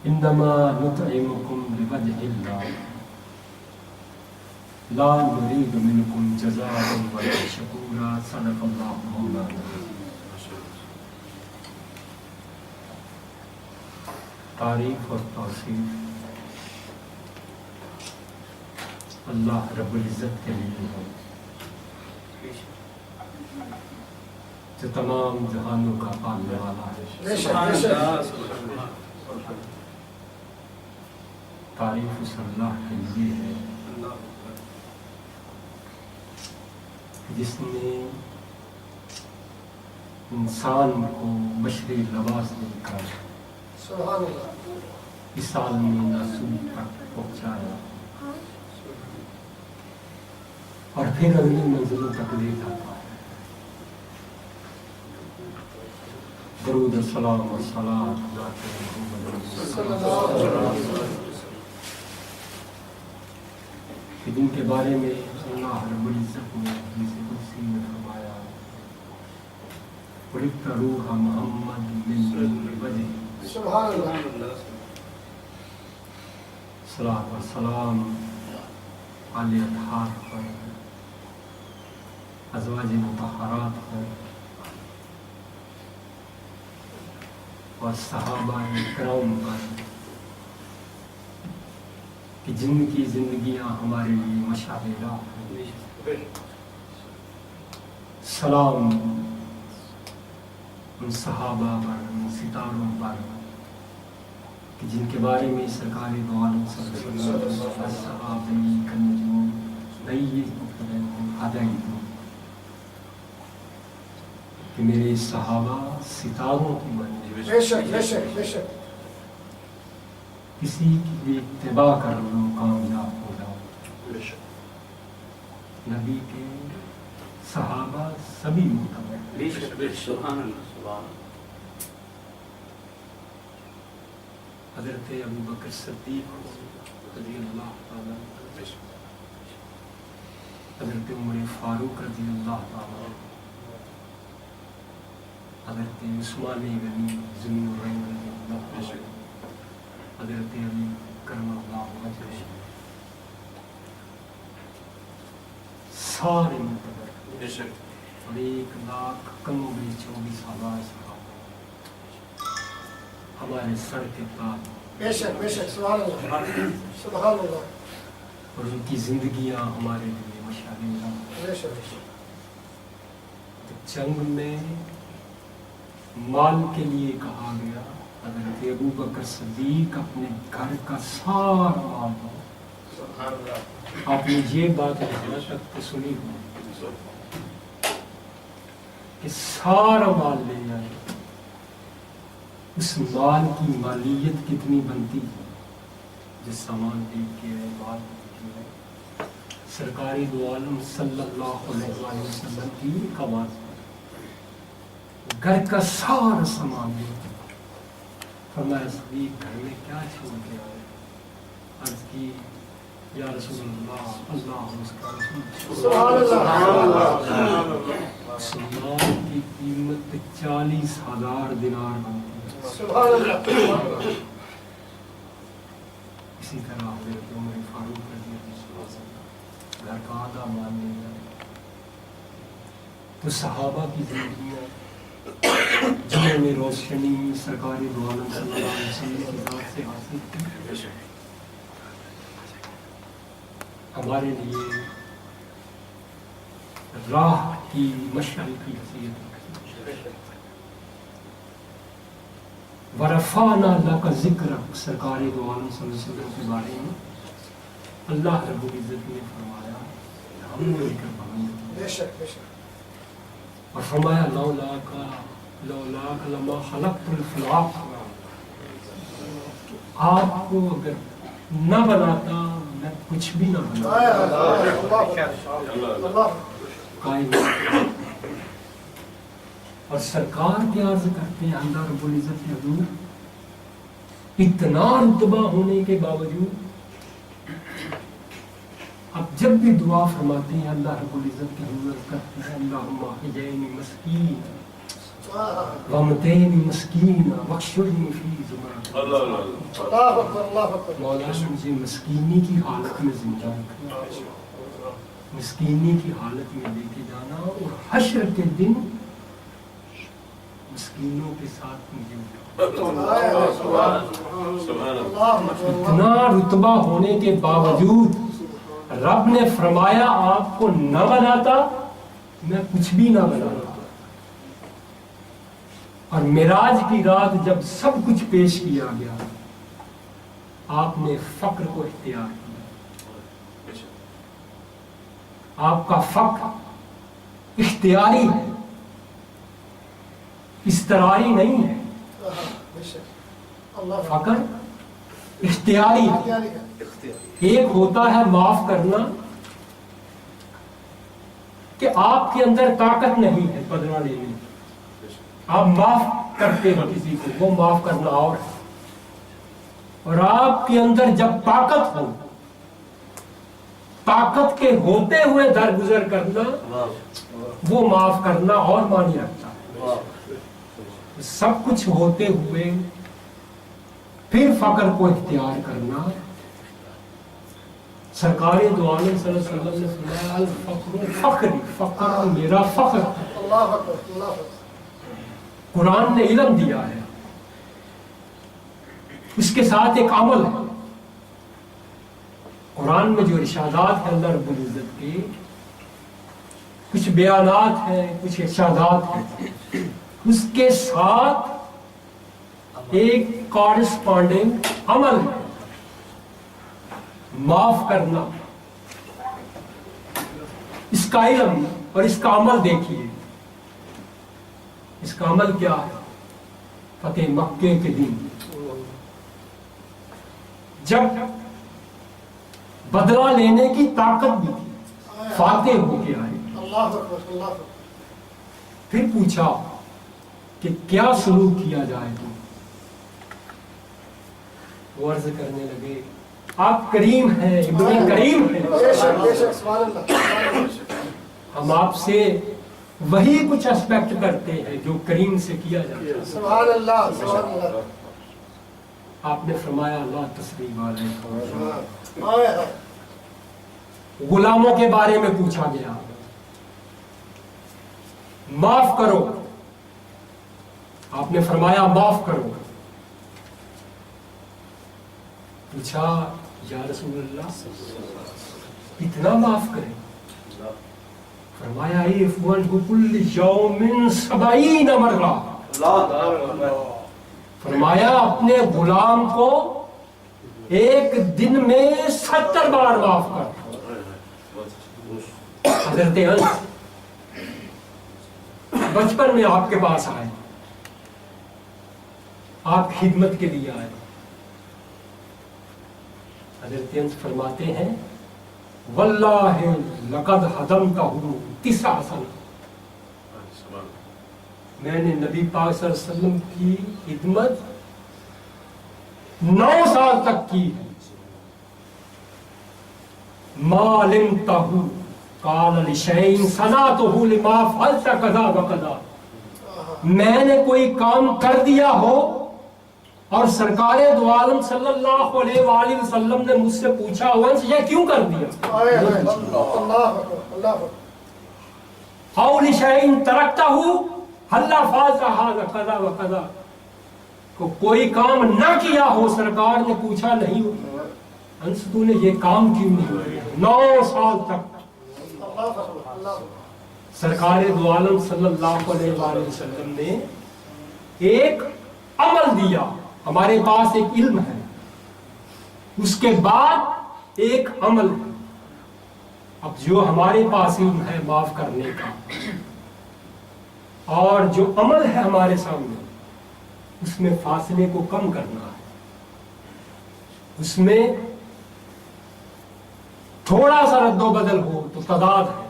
انما نطعمكم لوجه الله لا نريد منكم جزاء ولا شكورا. صدق الله مولانا. تعریف اور توصیف اللہ رب العزت کے لیے ہے جو تمام جہانوں کا پالنے والا ہے. تعریف اس اللہ کے لیے ہے جس نے انسان کو بشری لباس دے کر اس عالمی ناسوب تک پہنچایا اور پھر اگلی منزلوں تک لے جاتا ہے. درود السلام و صلاۃ جن کے بارے میں اللہ رب العزت نے حدیث قدسی میں فرمایا "خلقت روح محمد من نور وجہ". سبحان اللہ. صلاۃ و سلام علی اطہار پر، ازواج مطہرات پر اور صحابہ کرام پر کہ جن کی زندگیاں ہمارے لیے مشابہ ہیں. سلام ان صحابہ پر، ان ستاروں پر کہ جن کے بارے میں سرکار دو عالم صلی اللہ علیہ وسلم صحابی کنجوں ہدایت کہ میرے صحابہ ستاروں کی مانند بے شک بے شک بے شک کسی کی اتباع کر لو کامیاب ہو جاؤ. نبی کے صحابہ سبھی معتبر، بے شک سبحان اللہ سبحان اللہ. حضرت ابو بکر صدیق رضی اللہ تعالیٰ، حضرت عمر فاروق رضی اللہ تعالیٰ، حضرت عثمان غنی ذو النورین رضی اللہ تعالیٰ، حضرت علی کرم اللہ وجہہ، سارے معتبر، اور 1,24,000 صحابہ ہمارے سر کے تاج، بے شک سبحان اللہ سبحان اللہ. اور ان کی زندگیاں ہمارے لیے مشعل راہ. بے شک جنگ میں مال کے لیے کہا گیا، حضرت ابو بکر صدیق اپنے گھر کا سارا مال دو. آپ نے یہ بات یہاں تک تو سنی ہو کہ سارا مال لے جائے. اس مال کی مالیت کتنی بنتی ہے؟ جس سامان دیکھ کے ہے، مال دیکھ کے ہے، سرکاری دو عالم صلی اللہ علیہ وسلم کی کمال، گھر کا سارا سامان دیکھ. فرمایا صدیق گھر میں کیا چھوڑ کے آئے؟ عرض کی یا رسول اللہ، اللہ اس کا رسول، سبحان اللہ. اس مال کی قیمت 40,000 دینار بنتی ہے. سبحان اللہ. اسی طرح حضرت عمر فاروق رضی اللہ عنہ گھر کا آدھا مال لے جائے. تو صحابہ کی زندگیاں جنہوں نے روشنی سرکار دو عالم صلی اللہ علیہ وسلم کی ذات سے حاصل کی، ہمارے لیے راہ کی مشعل کی حیثیت رکھتی. ورفعنا لک ذکرک، سرکار دو عالم صلی اللہ علیہ وسلم کے بارے میں اللہ رب العزت نے فرمایا ہم نے ذکر بلند کیا. بے شک اور فرمایا لولاک لما خلقت الفلاق، آپ کو اگر نہ بناتا میں کچھ بھی نہ بناتا. کائنات اور سرکار کے عرض کرتے ہیں اللہ رب العزت کے حضور، اتنا رتبہ ہونے کے باوجود اب جب بھی دعا فرماتے ہیں اللہ رب العزت کے حضور کرتے ہیں اللہم احیینی مسکین وامتینی مسکین واحشرنی فی زمرۃ. مولا مجھے مسکینی کی حالت میں زندہ رکھنا، مسکینی کی حالت میں لے کے جانا، اور حشر کے دن مسکینوں کے ساتھ مجھے اتنا رتبہ ہونے کے باوجود رب نے فرمایا آپ کو نہ بناتا میں کچھ بھی نہ بناتا. اور معراج کی رات جب سب کچھ پیش کیا گیا آپ نے فقر کو اختیار کیا. آپ کا فقر اختیاری ہے، استراری نہیں ہے. فقر اختیاری ہے. ایک ہوتا ہے معاف کرنا کہ آپ کے اندر طاقت نہیں ہے بدلہ لینے، آپ معاف کرتے ہو کسی کو، وہ معاف کرنا اور ہے. اور آپ کے اندر جب طاقت ہو، طاقت کے ہوتے ہوئے درگزر کرنا، وہ معاف کرنا اور معنی رکھتا ہے. سب کچھ ہوتے ہوئے پھر فقر کو اختیار کرنا. سرکار دو عالم صلی اللہ علیہ وسلم نے فرمایا الفقر فقری، فقر میرا فخر. قرآن نے علم دیا ہے، اس کے ساتھ ایک عمل ہے. قرآن میں جو ارشادات ہیں اللہ رب العزت کے، کچھ بیانات ہیں، کچھ ارشادات ہیں، اس کے ساتھ ایک کارسپونڈنگ عمل ہے، معاف کرنا. اس کا علم اور اس کا عمل دیکھیے. اس کا عمل کیا ہے؟ فتح مکے کے دن جب بدلہ لینے کی طاقت بھی تھی، فاتح ہو کے آئے. अल्लाह अकबर, अल्लाह अकबर। फिर पूछा कि क्या सलूक किया जाए तो वो अर्ज करने लगे आप करीम हैं, इब्ने करीम हैं, बेशक बेशक, सुभान अल्लाह, सुभान अल्लाह, हम आपसे वही कुछ एक्सपेक्ट करते हैं जो करीम से किया जाता है। सुभान अल्लाह, सुभान अल्लाह। आपने फरमाया अल्लाह तस्लीम अलैकुम। हाय हाय, गुलामों के बारे में पूछा गया, माफ करो, आपने फरमाया माफ करो। पूछा या रसूलल्लाह इतना माफ करें? फरमाया कुल्ल यौमिन 70 मर्रा, फरमाया अपने गुलाम को एक दिन में 70 बार माफ कर। हजरत अंस बचपन में आपके पास आए, आप खिदमत के लिए आए। हजरत अंस फरमाते हैं वल्लाहि लक़द हदमतहु 9 सन, मैंने नबी पाक सल्लल्लाहु अलैहि वसल्लम की खिदमत 9 साल तक की है। मालिम तहु काल लिशैइन सनातहु लिमा फअलत कज़ा व कज़ा, मैंने कोई काम कर दिया हो और सरकारे दो आलम सल्लल्लाहु अलैहि वसल्लम ने मुझसे पूछा वंश ये क्यों कर दिया, हाय हाय, अल्लाह अकबर, अल्लाह अकबर। औ लिशैइन तरक्तहु हल्ला फाज़ा हाज़ा कज़ा व कज़ा, को कोई काम ना किया हो सरकार ने पूछा नहीं हो अंश तूने ये काम क्यों नहीं किया? 9 साल तक अल्लाह अकबर, अल्लाह अकबर। सरकारे दो आलम सल्लल्लाहु अलैहि वसल्लम ने एक अमल दिया, हमारे पास एक इल्म है, उसके बाद एक अमल है। अब जो हमारे पास इल्म है माफ करने का, और जो अमल है हमारे सामने, उसमें फासले को कम करना है, उसमें थोड़ा सा रद्दो बदल हो तो तदाद है,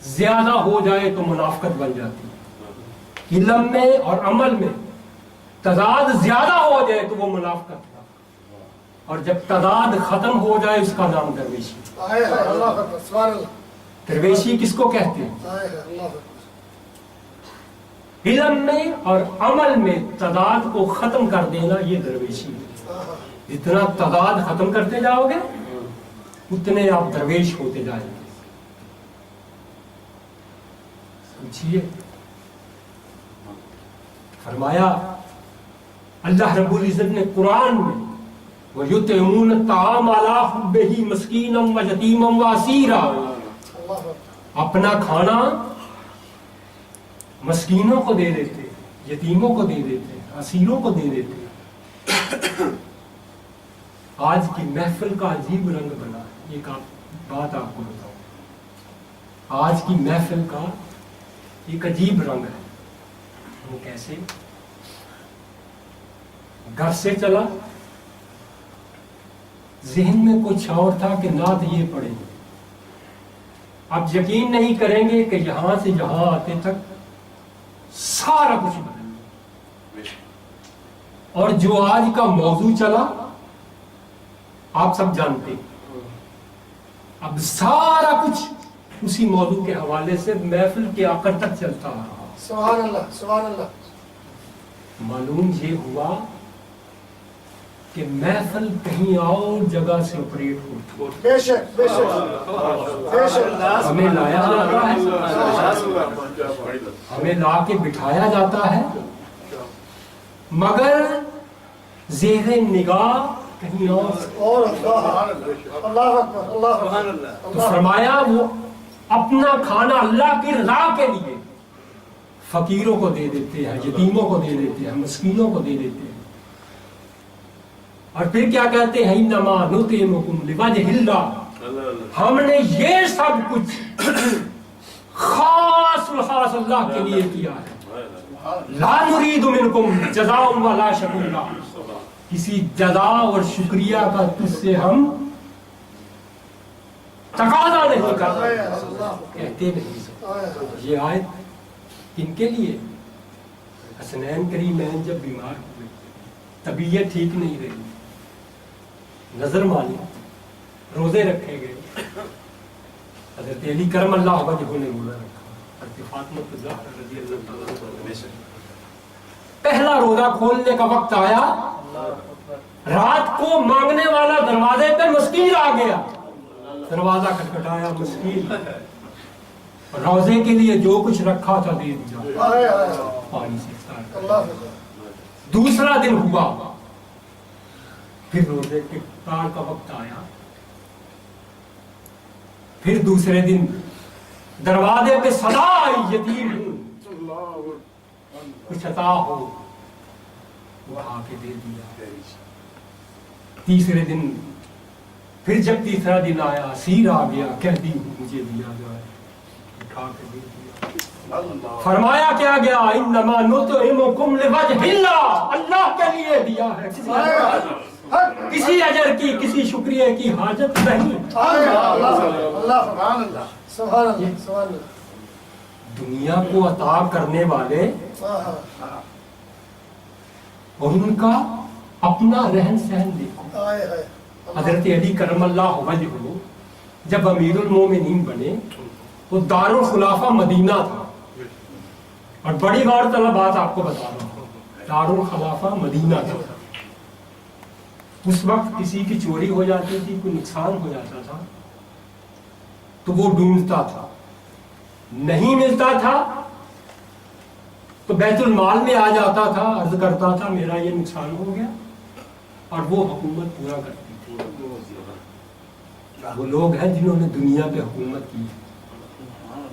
ज्यादा हो जाए तो मुनाफकत बन जाती है। इल्म में और अमल में तदाद ज्यादा हो जाए तो वो मुनाफकत है, और जब तदाद खत्म हो जाए उसका नाम दरवेशी। हाय हाय, अल्लाह अकबर, सुभान अल्लाह, दरवेशी किसको कहते हैं? हाय हाय, अल्लाह अकबर। इल्म में और अमल में तदाद को खत्म कर देना ये दरवेशी है। जितना तदाद खत्म करते जाओगे उतने आप दरवेश होते जाएंगे। समझिए, फरमाया अल्लाह रब्बुल इज्जत ने कुरान में वयुतइमून ताम अला हुब्बिही मस्कीनम व यतीमम व असीरा, अल्लाह अकबर। अपना खाना मस्कीनों को दे देते, यतीमों को दे देते, असीरों को दे देते। आज की महफिल का अजीब रंग बना है। एक बात आपको बताऊं, आज की महफिल का एक अजीब रंग है। वो कैसे? घर से चला, जहन में कुछ और था कि नात ये पढ़ेंगे। आप यकीन नहीं करेंगे कि यहां से यहां आते तक सारा कुछ बदल गया। और जो आज का मौजू चला आप सब जानते हैं, अब सारा कुछ उसी मौजू के हवाले से महफिल के आखिर तक चलता रहा। सुभान अल्लाह, सुभान अल्लाह। मालूम ये हुआ कि महफिल कहीं और जगह से ऑपरेट होती, बेशक बेशक बेशक, हमें लाया जाता है, हमें ला के बिठाया जाता है, मगर ज़ेरे निगाह कहीं और। अल्लाह अकबर, अल्लाह अकबर। तो फरमाया वो अपना खाना अल्लाह की रज़ा के लिए फकीरों को दे देते हैं, यतीमों को दे देते हैं, मिस्कीनों को दे देते हैं। और फिर क्या कहते हैं? इन्नमा नुतिमुकुम लिवजहिल्लाह, हमने ये सब कुछ खास अल्लाह के लिए किया है। ला नुरीदु मिनकुम जज़ाअन व ला शुक्रा, किसी जज़ा और शुक्रिया का तुझसे हम तकाजा नहीं कर रहे, कहते नहीं। یہ آیت کن کے لیے؟ حسنین کریمین جب بیمار ہوئے، طبیعت ٹھیک نہیں رہی، نظر مانی، روزے رکھے گئے، حضرت علی کرم اللہ وجہہ نے روزہ رکھا، حضرت فاطمہ الزہرا رضی اللہ تعالیٰ عنہ پہلا روزہ کھولنے کا وقت آیا، رات کو مانگنے والا دروازے پہ مسکین آ گیا، دروازہ کھٹکھٹایا، مسکین روزے کے لیے جو کچھ رکھا تھا دے دیا، پانی سے افطار۔ دوسرا دن ہوا، پھر روزے کے افطار کا وقت آیا، پھر دوسرے دن دروازے پہ صدا آئی، یتیم ہوں، کچھ عطا ہو، اٹھا کے دے دیا۔ تیسرے دن پھر جب تیسرا دن آیا، اسیر آ گیا، کہتی ہوں مجھے دیا جائے، اٹھا کے دے دیا۔ فرمایا کیا گیا؟ انما نطعمکم لوجہ اللہ، اللہ کے لیے دیا ہے، کسی اجر کی، کسی شکریہ کی حاجت نہیں۔ دنیا کو عطا کرنے والے اور ان کا اپنا رہن سہن دیکھو۔ حضرت علی کرم اللہ وجہہ جب امیر المومنین بنے تو دارالخلافہ مدینہ تھا، اور بڑی غور طلب بات آپ کو بتا رہا ہوں، دارالخلافہ مدینہ تھا۔ اس وقت کسی کی چوری ہو جاتی تھی، کوئی نقصان ہو جاتا تھا تو وہ ڈھونڈتا تھا، نہیں ملتا تھا تو بیت المال میں آ جاتا تھا، عرض کرتا تھا میرا یہ نقصان ہو گیا، اور وہ حکومت پورا کرتی تھی۔ وہ لوگ ہیں جنہوں نے دنیا پہ حکومت کی،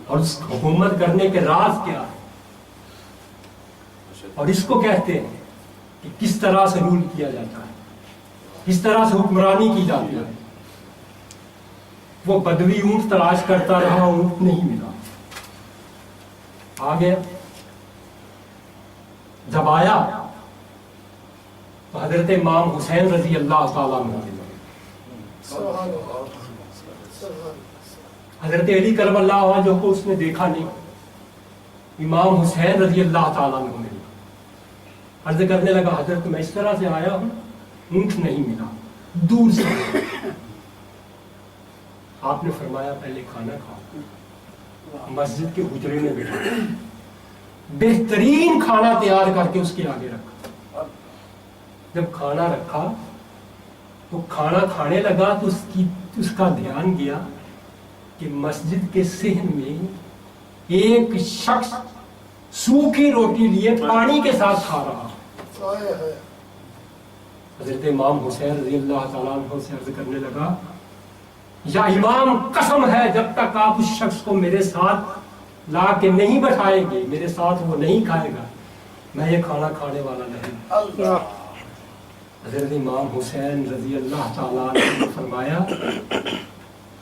اور اس حکومت کرنے کے راز کیا ہے، اور اس کو کہتے ہیں کہ کس طرح سے رول کیا جاتا ہے، کس طرح سے حکمرانی کی جاتی ہے۔ وہ بدوی اونٹ تلاش کرتا رہا، اونٹ نہیں ملا، آ گیا۔ جب آیا تو حضرت امام حسین رضی اللہ تعالیٰ عنہ، حضرت علی کرم اللہ وجہہ کو اس نے دیکھا نہیں، امام حسین رضی اللہ تعالیٰ عنہ نے عرض کرنے لگا حضرت میں اس طرح سے آیا ہوں، اونٹ نہیں ملا، دور سے۔ آپ نے فرمایا پہلے کھانا کھاؤ، مسجد کے حجرے میں بیٹھا، بہترین کھانا تیار کر کے اس کے آگے رکھا۔ جب کھانا رکھا تو کھانا کھانے لگا تو اس کا دھیان گیا کہ مسجد کے صحن میں ایک شخص سوکھی روٹی لیے پانی کے ساتھ کھا رہا۔ حضرت امام حسین رضی اللہ تعالیٰ عنہ سے عرض کرنے لگا یا امام قسم ہے جب تک آپ اس شخص کو میرے ساتھ لا کے نہیں بٹھائیں گے، میرے ساتھ وہ نہیں کھائے گا، میں یہ کھانا کھانے والا نہیں۔ حضرت امام حسین رضی اللہ تعالیٰ عنہ نے فرمایا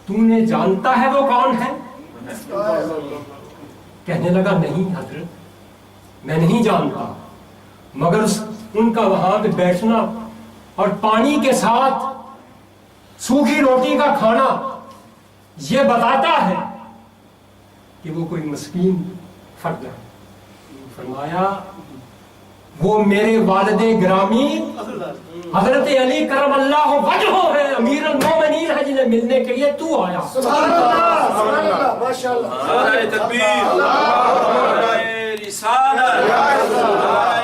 تو نے جانتا ہے وہ کون ہے؟ کہنے لگا نہیں حضرت میں نہیں جانتا، مگر ان کا وہاں پہ بیٹھنا اور پانی کے ساتھ سوکھی روٹی کا کھانا یہ بتاتا ہے کہ وہ کوئی مسکین فرد ہے۔ فرمایا وہ میرے والد گرامی حضرت علی کرم اللہ وجہہ ہے، امیر المومنین ہے، جنہیں ملنے کے لیے تو آیا۔ سبحان اللہ، سبحان اللہ، ماشاءاللہ۔ نعرہ تکبیر، نعرہ رسالت، نعرہ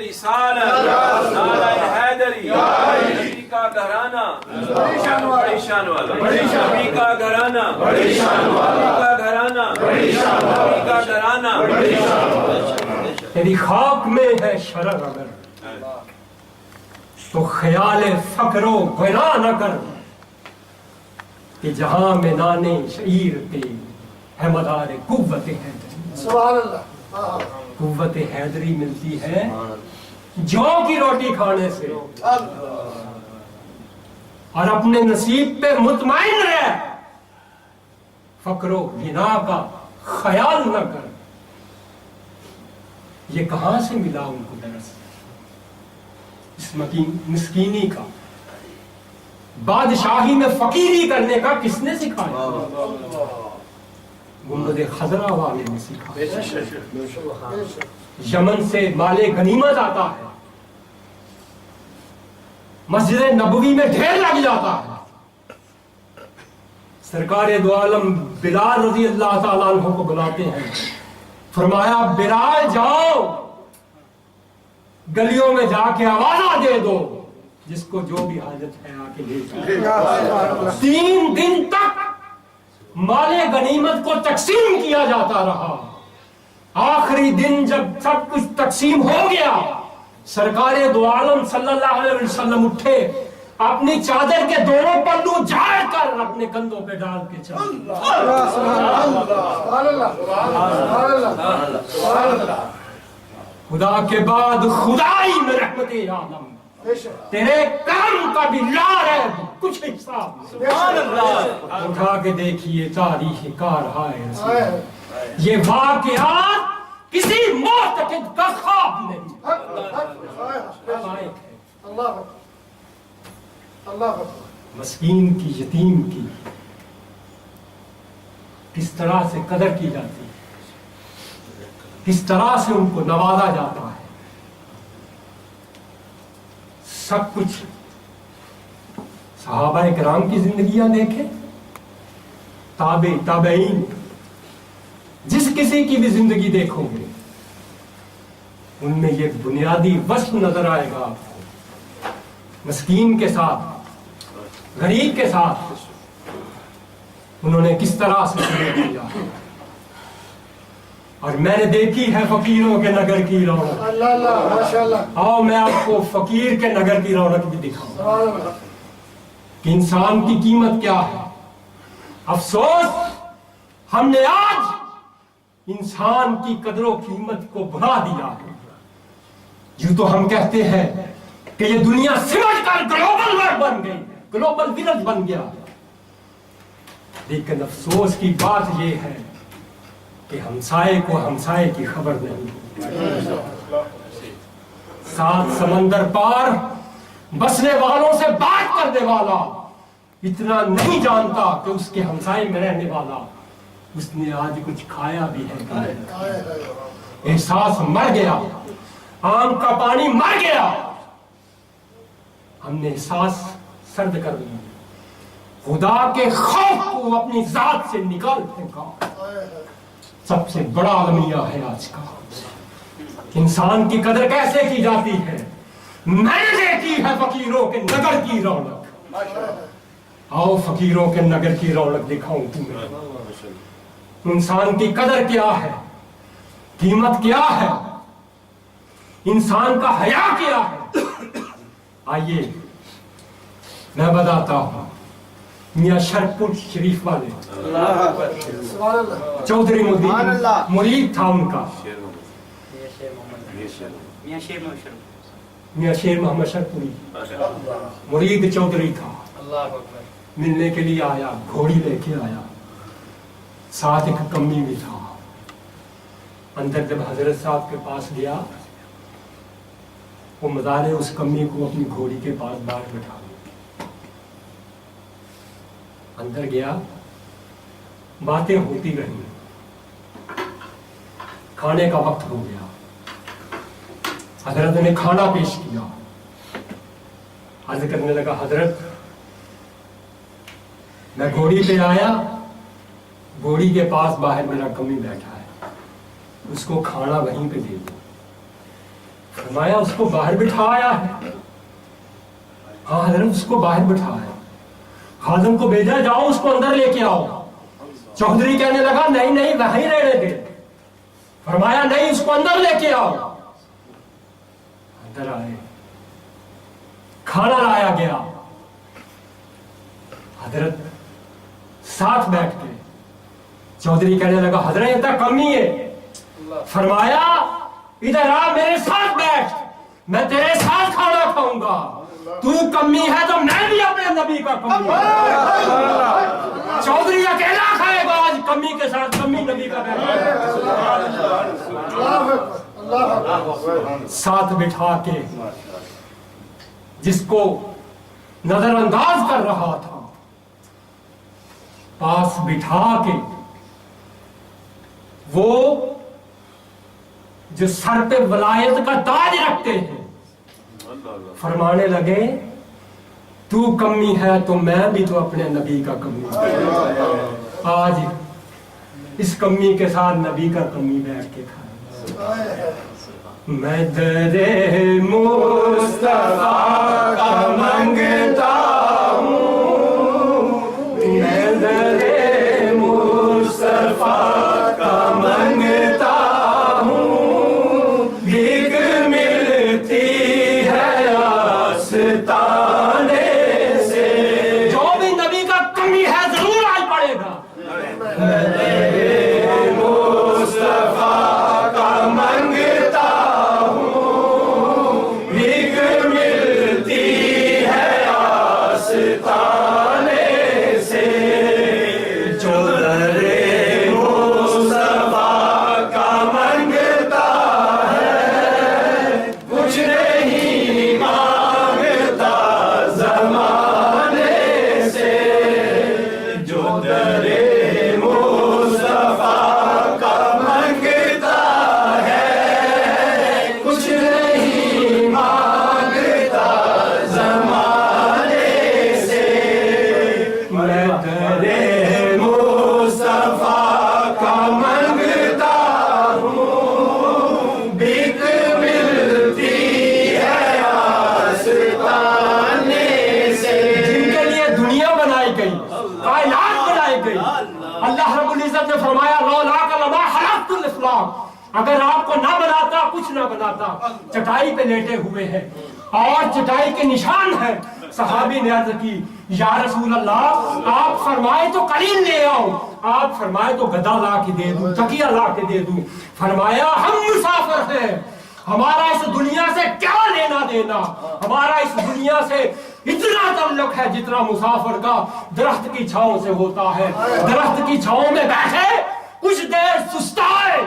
رسالت، نعرہ حیدری، نبی کا گھرانہ بڑی شان والا، نبی کا گھرانہ بڑی شان والا، نبی کا گھرانہ بڑی شان والا، نبی کا گھرانہ بڑی شان والا۔ تیری خاک میں ہے شرر اگر تو خیال فقر و غنا نہ کر، کہ جہاں میں نانے شعیر پہ ہے مدار قوت حیدری۔ سبحان اللہ۔ قوت حیدری ملتی ہے جو کی روٹی کھانے سے، اور اپنے نصیب پہ مطمئن رہ، فقر و غنا کا خیال نہ کر۔ یہ کہاں سے ملا ان کو درس؟ اس مسکینی کا، بادشاہی میں فقیری کرنے کا کس نے سکھایا؟ गुंबद खजरा वाले ने सीखा। यमन से माले गनीमत आता है, मस्जिद नबवी में ढेर लग जाता है। सरकार दो आलम बिलाल रजी अल्लाह ताला अन्हु को बुलाते हैं, फरमाया बिलाल जाओ गलियों में जाके आवाजा दे दो, जिसको जो भी हाजत है आके ले जाओ। 3 दिन तक माले गनीमत को तकसीम किया जाता रहा। आखिरी दिन जब सब कुछ तकसीम हो गया, सरकार दो आलम सल्लल्लाहु अलैहि वसल्लम उठे, अपनी चादर के दोनों पल्लू झाड़ कर अपने कंधों पे डाल के चले। खुदा के बाद खुदाई में रहमते आलम, तेरे काम का भी लार है कुछ हिसाब। उठा के देखिए तारीख कार हाय, ये वाक़यात किसी मुअतक़िद का ख्वाब नहीं। मस्कीन की, यतीम की किस तरह से कदर की जाती है, किस तरह से उनको नवाजा जाता है। सब कुछ सहाबाए किराम की जिंदगियां देखें, ताबेईन, जिस किसी की भी जिंदगी देखोगे उनमें ये बुनियादी वस्फ नजर आएगा आपको। मस्कीन के साथ, गरीब के साथ उन्होंने किस तरह से सलूक किया। और मैंने देखी है फकीरों के नगर की रौनक। आओ मैं आपको फकीर के नगर की रौनक भी दिखाऊं कि इंसान की कीमत क्या है। अफसोस हमने आज इंसान की कदरों कीमत को भुला दिया है। यूं तो हम कहते हैं कि ये दुनिया सिमट कर ग्लोबल वर्ल्ड बन गई, ग्लोबल विलेज बन गया, लेकिन अफसोस की बात यह है कि हमसाए को हमसाए की खबर नहीं। 7 समंदर पार बसने वालों से बात करने वाला इतना नहीं जानता कि उसके हमसाए में रहने वाला उसने आज कुछ खाया भी है कि नहीं। एहसास मर गया, आम का पानी मर गया, हमने एहसास सर्द कर लिया, खुदा के खौफ को अपनी जात से निकाल फेंका। सबसे बड़ा अलमिया है आज का। इंसान की कदर कैसे की जाती है। मैंने देखी है फकीरों के नगर की रौनक। आओ फकीरों के नगर की रौनक दिखाऊं तुम्हें। इंसान की कदर क्या है, कीमत क्या है, इंसान का हया क्या है। आइए मैं बताता हूं। मियां शरफपुर शरीफ वाले चौधरी मुरीद था उनका, मियां शेर मोहम्मद शरफपुरी मुरीद चौधरी था। मिलने के लिए आया, घोड़ी लेके आया, साथ एक कम्मी भी था। अंदर जब हजरत साहब के पास गया, वो मज़ारे उस कम्मी को अपनी घोड़ी के पास बाहर बैठा दिया। अंदर गया, बातें होती रही, खाने का वक्त हो गया। हजरत ने खाना पेश किया। अर्ज करने लगा, हजरत मैं घोड़ी पे आया, घोड़ी के पास बाहर मेरा कमी बैठा है, उसको खाना वहीं पे दे दो। फरमाया उसको बाहर बिठाया है। हाँ हजरत उसको बाहर बिठाया, खादिम को भेजा, जाओ उसको अंदर लेके आओ। चौधरी कहने लगा नहीं नहीं वहीं रहने दे। फरमाया नहीं उसको अंदर लेके आओ। अंदर आए, खाना लाया गया। हजरत साथ बैठ के, चौधरी कहने लगा हजरत ये तक कमी है। फरमाया इधर आ, मेरे साथ बैठ, मैं तेरे साथ खाना खाऊंगा। तू कमी है तो मैं भी अपने नबी का कमी। चौधरी अकेला खाएगा आज कमी के साथ, कमी नबी का साथ बिठा के जिसको नजरअंदाज कर रहा था, पास बिठा के وہ جو سر پہ ولایت کا تاج رکھتے ہیں فرمانے لگے تو کمی ہے تو میں بھی تو اپنے نبی کا کمی ہوں۔ آج اس کمی کے ساتھ نبی کا کمی بیٹھ کے کھائیں۔ میں در مصطفیٰ کا منگتا ہوں، میں در مصطفیٰ کا منگتا ہوں، بھیک ملتی ہے آستانے سے۔ جو بھی نبی کا کمی ہے ضرور آج پڑے گا۔ میں در مصطفیٰ کا منگتا ہوں، بھیک ملتی ہے آستانے سے۔ جو در مصطفیٰ کا منگتا ہے کچھ نہیں مانگتا زمانے سے۔ جو در مصطفیٰ کا منگتا ہے کچھ نہیں مانگتا زمانے سے۔ میں در مصطفیٰ کا منگتا ہوں، بھیک ملتی ہے آستانے سے۔ جن کے لیے دنیا بنائی گئی، کائنات بنائی گئی، اللہ رب العزت نے فرمایا لولاک لما خلقت الاسلام، اگر آپ کو نہ بناتا کچھ نہ بناتا۔ چٹائی پہ لیٹے ہوئے ہیں اور چٹائی کے نشان ہے۔ صحابی نے عرض کی یا رسول اللہ آپ فرمائے تو قلیم لے آؤ، آپ فرمائے تو گدا لا کے دے دوں، تکیہ لا کے دے دوں۔ فرمایا ہم مسافر ہیں، ہمارا اس دنیا سے کیا لینا دینا، ہمارا اس دنیا سے اتنا تعلق ہے جتنا مسافر کا درخت کی چھاؤں سے ہوتا ہے۔ درخت کی چھاؤں میں بیٹھے کچھ دیر سستائے،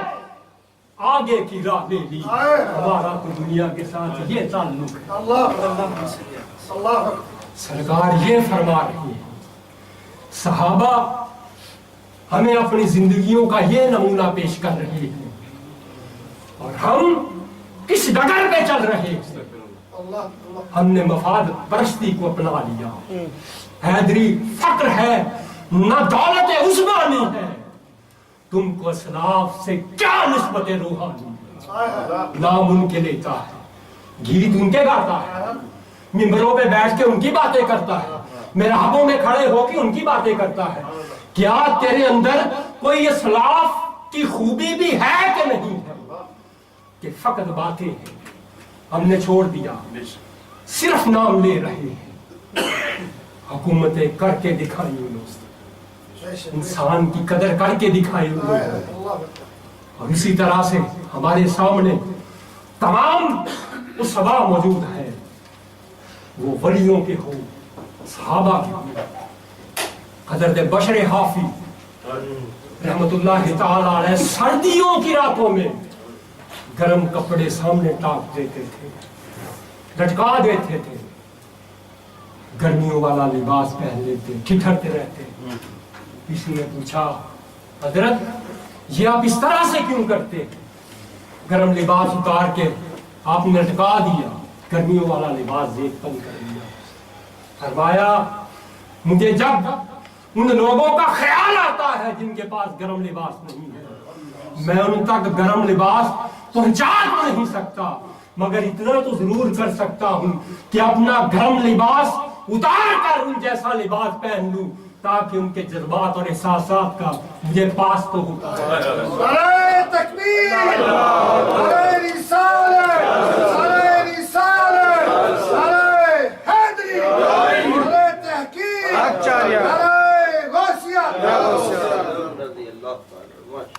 آگے کی راہ لے لی۔ ہمارا تو دنیا کے ساتھ یہ تعلق ہے۔ اللہ سرکار یہ فرما رہی ہے، صحابہ ہمیں اپنی زندگیوں کا یہ نمونہ پیش کر رہے ہیں اور ہم کس ڈگر پہ چل رہے ہیں۔ ہم نے مفاد پرستی کو اپنا لیا، حیدری فقر ہے نہ دولت عثمانی ہے، تم کو اسلاف سے کیا نسبت روحانی۔ نام ان کے لیتا ہے، گیت ان کے گاتا ہے، ممبروں پہ بیٹھ کے ان کی باتیں کرتا ہے، محرابوں میں کھڑے ہو کے ان کی باتیں کرتا ہے۔ کیا تیرے اندر کوئی اسلاف کی خوبی بھی ہے کہ نہیں ہے؟ کہ فقط باتیں ہیں، ہم نے چھوڑ دیا، صرف نام لے رہے ہیں۔ حکومتیں کر کے دکھائی انہوں نے، انسان کی قدر کر کے دکھائی انہوں نے، اور اسی طرح سے ہمارے سامنے تمام اس سبا موجود ہے، وہ ولیوں کے ہو، صحابہ کے ہو۔ حضرت بشر حافی رحمت اللہ تعالی علیہ سردیوں کی راتوں میں گرم کپڑے سامنے ٹاپ دیتے تھے، لٹکا دیتے تھے، گرمیوں والا لباس پہن لیتے، ٹھٹھرتے رہتے۔ کسی نے پوچھا حضرت یہ آپ اس طرح سے کیوں کرتے؟ گرم لباس اتار کے آپ نے لٹکا دیا، گرمیوں والا لباس زیب تن کر دیا۔ فرمایا مجھے جب ان لوگوں کا خیال آتا ہے جن کے پاس گرم لباس نہیں ہے، میں ان تک گرم لباس پہنچا تو نہیں سکتا، مگر اتنا تو ضرور کر سکتا ہوں کہ اپنا گرم لباس اتار کر ان جیسا لباس پہن لوں، تاکہ ان کے جذبات اور احساسات کا مجھے پاس تو ہوتا ہے۔ نعرہ تکبیر، نعرہ رسالت، نعرہ رسالت، نعرہ حیدری، نعرہ تحقیق، نعرہ غوثیہ۔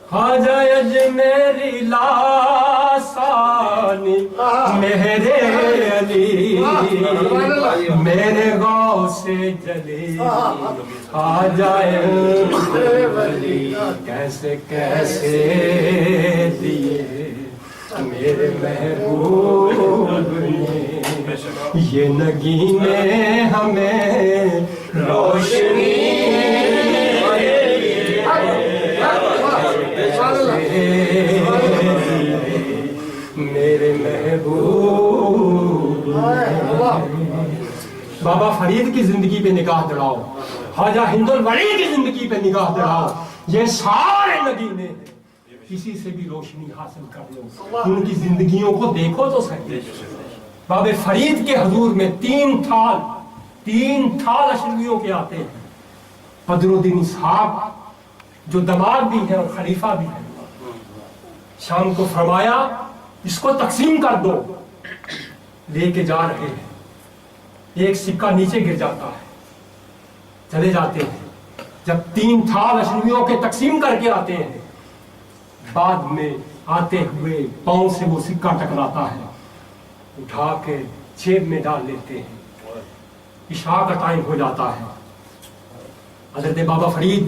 خواجہ اجمیری لاسانی میرے علی، میرے غوث جلی، خواجہ ولی کیسے کیسے دیے میرے محبوب نے یہ نگینے ہمیں روشنی میرے محبوب بابا فرید کی زندگی پہ نگاہ دڑاؤ، خواجہ ہند الولی کی زندگی پہ نگاہ دڑاؤ، یہ سارے نگینے کسی سے بھی روشنی حاصل کر لو، ان کی زندگیوں کو دیکھو تو صحیح۔ بابا فرید کے حضور میں تین تھال اشرفیوں کے آتے ہیں، بدر الدین اسحاق جو دماغ بھی ہے اور خلیفہ بھی ہے، شام کو فرمایا اس کو تقسیم کر دو، لے کے جا رہے ہیں، ایک سکہ نیچے گر جاتا ہے، چلے جاتے ہیں، جب تین تھال اشرفیوں کے تقسیم کر کے آتے ہیں، بعد میں آتے ہوئے پاؤں سے وہ سکہ ٹکراتا ہے، اٹھا کے جیب میں ڈال لیتے ہیں، عشاء کا ٹائم ہو جاتا ہے، حضرت بابا فرید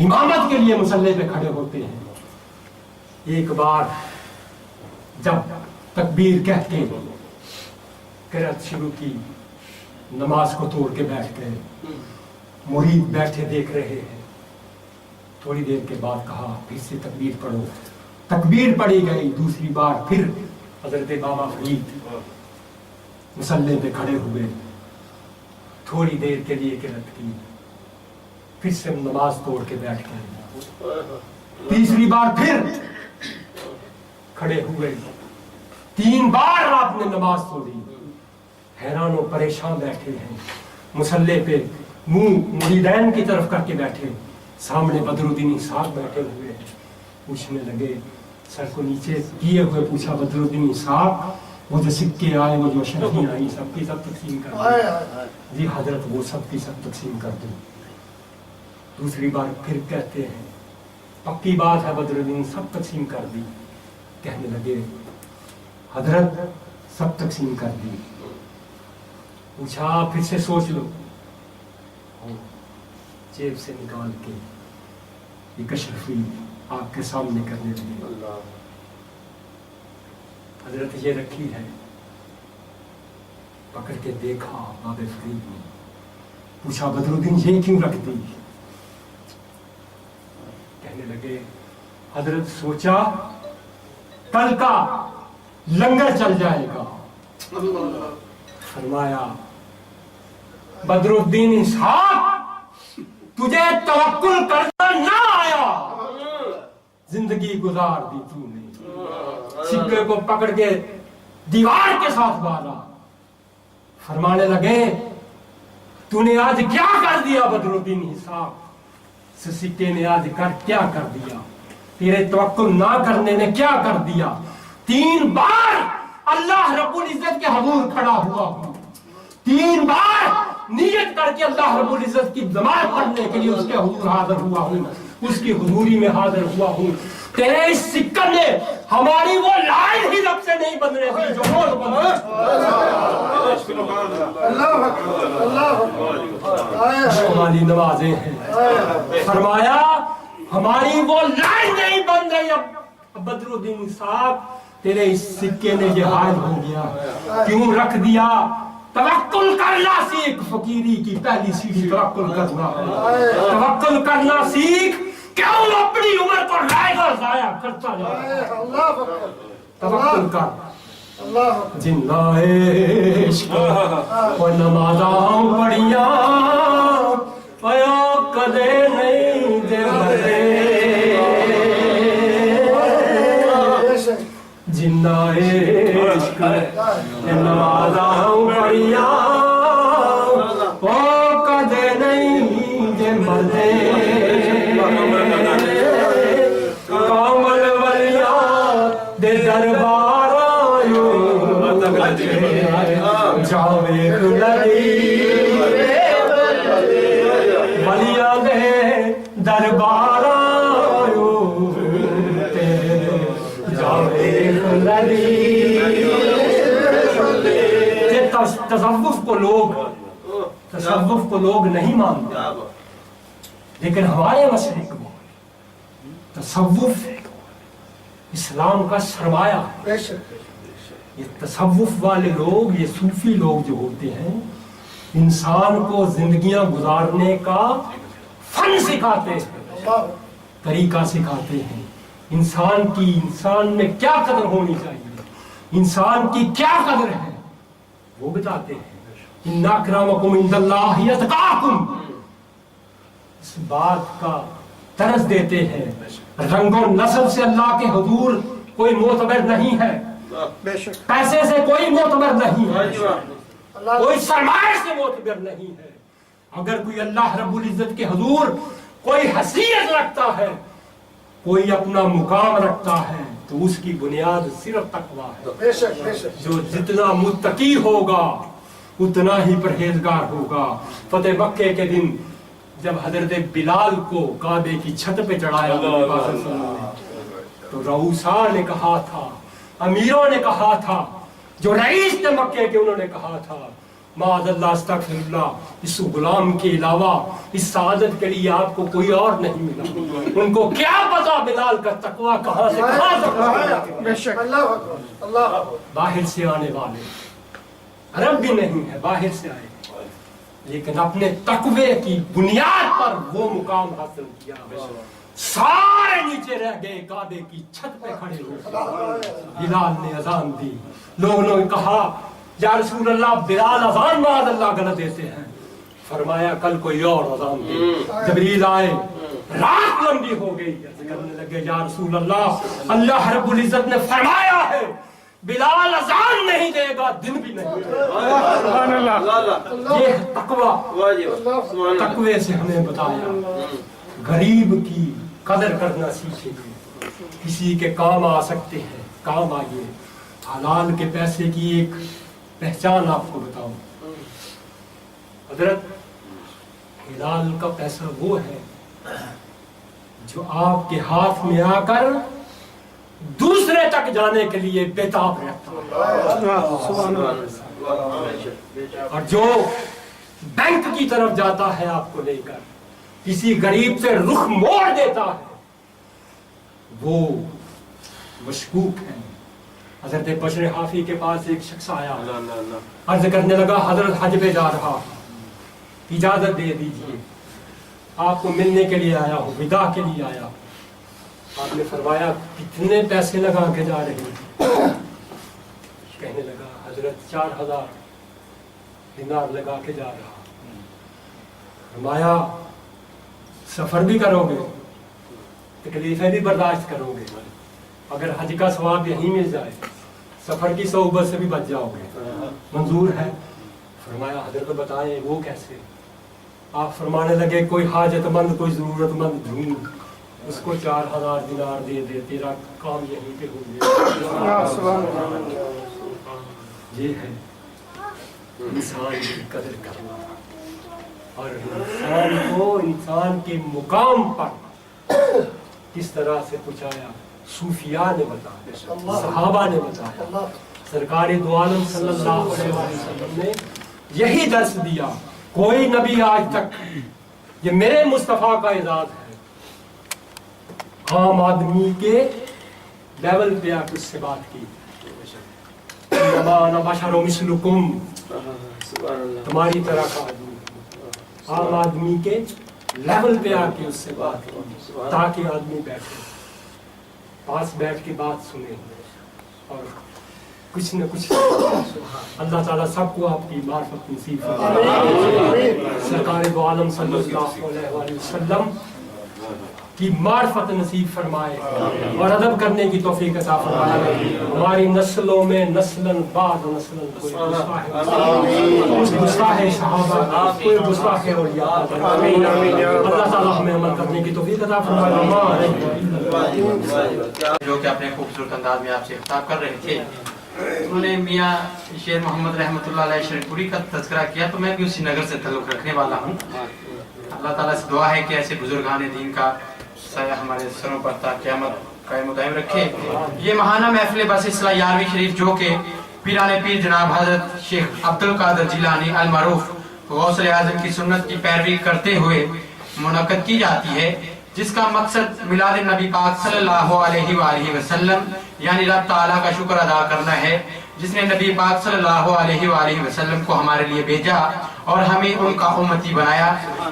امامت کے لیے مصلی پہ کھڑے ہوتے ہیں، ایک بار جب تکبیر کہہ کے قرأت شروع کی، نماز کو توڑ کے بیٹھ گئے، مرید بیٹھے دیکھ رہے ہیں، تھوڑی دیر کے بعد کہا پھر سے تکبیر پڑھو، تکبیر پڑھی گئی، دوسری بار پھر حضرت بابا فرید مصلی پہ کھڑے ہوئے، تھوڑی دیر کے لیے قرأت کی، پھر سے نماز توڑ کے بیٹھ گئے، تیسری بار پھر کھڑے ہوئے، 3 بار آپ نے نماز توڑی، حیران و پریشان بیٹھے ہیں مصلی پہ، منہ مریدین کی طرف کر کے بیٹھے، سامنے بدر الدین اسحاق بیٹھے ہوئے، پوچھنے لگے، سر کو نیچے کیے ہوئے پوچھا، بدر الدین اسحاق وہ جو سکے آئے، وہ جو اشرفیاں آئی، سب کی سب تقسیم کر دیں؟ جی حضرت وہ سب کی سب تقسیم کر دیں۔ دوسری بار پھر کہتے ہیں پکی بات ہے بدر الدین، سب تقسیم کر دی؟ کہنے لگے حضرت سب تقسیم کر دی۔ پوچھا پھر سے سوچ لو، جیب سے نکال کے ایک اشرفی آپ کے سامنے کرنے لگے، حضرت یہ رکھی ہے، پکڑ کے دیکھا بابا فرید نے، پوچھا بدر الدین یہ کیوں رکھ دی؟ کہنے لگے حضرت سوچا کل کا لنگر چل جائے گا، فرمایا بدر الدین اسحاق تجھے توکل کرنا نہ آیا، زندگی گزار دی تو نے، سکے کو پکڑ کے دیوار کے ساتھ مارا، فرمانے لگے تو نے آج کیا کر دیا بدر الدین اسحاق، سکے نے آج کیا کر دیا، تیرے توکل نہ کرنے نے کیا کر دیا، 3 بار اللہ رب العزت کے حضور کھڑا ہوا ہوں، 3 بار نیت کر کے اللہ رب العزت کی نماز پڑھنے کے لیے اس کے حضور حاضر ہوا ہوں، اس کی حضوری میں حاضر ہوا ہوں، تیرے اس سکے نے ہماری وہ لائن ہی رب سے نہیں بدلنے دی جو روز بدلے، ہماری نمازیں ہیں، فرمایا ہماری وہ لائن نہیں بن رہی، اب بدر الدین صاحب تیرے اس سکے نے یہ حال ہو گیا، کیوں رکھ دیا؟ توکل کرنا سیکھ، فقیری کی پہلی سیڑھی توکل کرنا ہے، توکل کرنا سیکھ، کیوں اپنی عمر کو رائے گا ضائع کرتا جا رہا ہے، توکل کر، جنہ عشق و نمازاں پڑھیاں پیا کدے نہیں دے مدے، جنہ عشق نمازاں پڑھیاں وہ کدے نہیں دے مدے، کامل ولیاں دے دربار آیو جاوے لڑی، ولیاں دے دربار آیو جاوے لڑی۔ تصوف کو لوگ نہیں مانتے، لیکن ہمارے مشرق میں تصوف اسلام کا سرمایہ ہے۔ یہ تصوف والے لوگ، یہ صوفی لوگ جو ہوتے ہیں، انسان کو زندگیاں گزارنے کا فن سکھاتے ہیں، طریقہ سکھاتے ہیں، इंसान में क्या कदर होनी चाहिए, इंसान की क्या कदर है, वो बताते हैं। इन्ना अक्रमकुम इंदल्लाहि अतकाकुम, इस बात का तरस देते हैं। रंगो नस्ल से अल्लाह के हुजूर कोई मोतबर नहीं है, बेशक पैसे से कोई मोतबर नहीं है, अल्लाह कोई सरमाए से मोतबर नहीं है। अगर कोई अल्लाह रब्बुल इज्जत के हुजूर कोई हैसियत रखता है, कोई अपना मुकाम रखता है, तो उसकी बुनियाद सिर्फ तकवा है। बेशक बेशक जो जितना मुत्तकी होगा उतना ही परहेजगार होगा। फतेह मक्के के दिन जब हजरत बिलाल को काबे की छत पे चढ़ाया नबी पाक सल्लल्लाहु अलैहि वसल्लम, तो रऊसा ने कहा था, अमीरों ने कहा था, जो रईस थे मक्के के, उन्होंने कहा था, माअज़ल्लाह अस्तग़फिरुल्लाह, इस गुलाम के अलावा इस सादत के लिए आपको कोई और नहीं मिला। उनको क्या पता बिलाल का तकवा कहाँ से कहाँ तक आया। बेशक अल्लाह अकबर अल्लाह अकबर। बाहर से आने वाले अरब भी नहीं है, बाहर से आए, लेकिन अपने तकवे की बुनियाद पर वो मुकाम हासिल किया। सारे नीचे रह गए, काबे की छत पे खड़े हुए। बिलाल ने अजान दी, लोगों ने कहा या रसूल अल्लाह, बिलाल अजान माअज़ल्लाह गलत देते हैं। फरमाया कल कोई और अजान दे। जबरील आए, रात लंबी हो गई, करने लगे या रसूल अल्लाह, अल्लाह रब्बुल इज्जत ने फरमाया है बिलाल अजान नहीं देगा, दिन भी नहीं देगा। ये तकवा, तकवे से हमें बताया। गरीब की कदर करना सीखेंगे, किसी के काम आ सकते हैं, काम आइए। हलाल के पैसे की एक पहचान आपको बताऊं। हजरत, हलाल का पैसा वो है जो आपके हाथ में आकर दूसरे तक जाने के लिए बेताब रहता है, और जो बैंक की तरफ जाता है आपको लेकर, किसी गरीब से रुख मोड़ देता है, वो मशकूक है। हजरत बशर हाफी के पास एक शख्स आया, अर्ज करने लगा, हजरत हज पे जा रहा, इजाजत दे दीजिए, आपको मिलने के लिए आया हूँ, विदा के लिए आया। आपने फरमाया कितने पैसे लगा के जा रहे हैं? कहने लगा हजरत 4000 दिनार लगा के जा रहा। फरमाया सफर भी करोगे, तकलीफें भी बर्दाश्त करोगे, अगर हज का सवाब यहीं मिल जाए, सफर की सोबत से भी बच जाओगे, मंजूर है? फरमाया हजरत बताएं वो कैसे? आप फरमाने लगे कोई हाजतमंद, कोई जरूरतमंद ढूंढ, उसको 4000 दिनार दे दे, तेरा काम यहीं पे हो गया। ये है इंसान की कदर करना, और इंसान को इंसान के मुकाम पर किस तरह से पहुंचाया सूफिया ने बताया, सहाबा ने बताया, सरकार दो आलम सल्लल्लाहु अलैहि वसल्लम ने यही दर्स दिया। कोई नबी आज तक, ये मेरे मुस्तफा का एजाज है, आम आदमी के लेवल पे आकर उससे बात की, मिसलुकुम, तुम्हारी तरह का आदमी, आम आदमी के लेवल पे आके उससे बात की, ताकि आदमी बैठे, पास बैठ के बात सुने और कुछ न कुछ। अल्लाह ताला सबको आपकी मार्फत नसीब फरमाए, सरकार दो आलम सल्लल्लाहु अलैहि वसल्लम की मार्फत नसीब फरमाए और अदब करने की तौफीक अता फरमाए। हमारी नस्लों में नस्लन बाद नस्लन कोई गुस्ताह सहाबा, कोई गुस्ताह औलिया, अल्लाह ताला हमें अमल करने की तौफीक अता फरमाए। जो कि अपने खूबसूरत अंदाज में आपसे खिताब कर रहे थे, उन्होंने मियाँ शेर मोहम्मद रहमतुल्लाह अलैह शरीफपुरी का तज़किरा किया, तो मैं भी उसी नगर से ताल्लुक़ रखने वाला हूँ। अल्लाह ताला से दुआ है कि ऐसे बुजुर्गान दीन का साया हमारे सरों पर ता क़यामत कायम दायम रखे। ये महाना महफिल बस इस्लाह 11वीं शरीफ जो कि पीराने पीर जनाब हजरत शेख अब्दुल कादिर जिलानी अल मारूफ गौस आज़म की सुन्नत की पैरवी करते हुए मुनक़्क़द की जाती है, जिसका मकसद मिलाद नबी पाक सल्लल्लाहु अलैहि वसल्लम यानी रब ताला का शुक्र अदा करना है, जिसने नबी पाक सल्लल्लाहु अलैहि वसल्लम को हमारे लिए भेजा और हमें उनका उम्मती बनाया।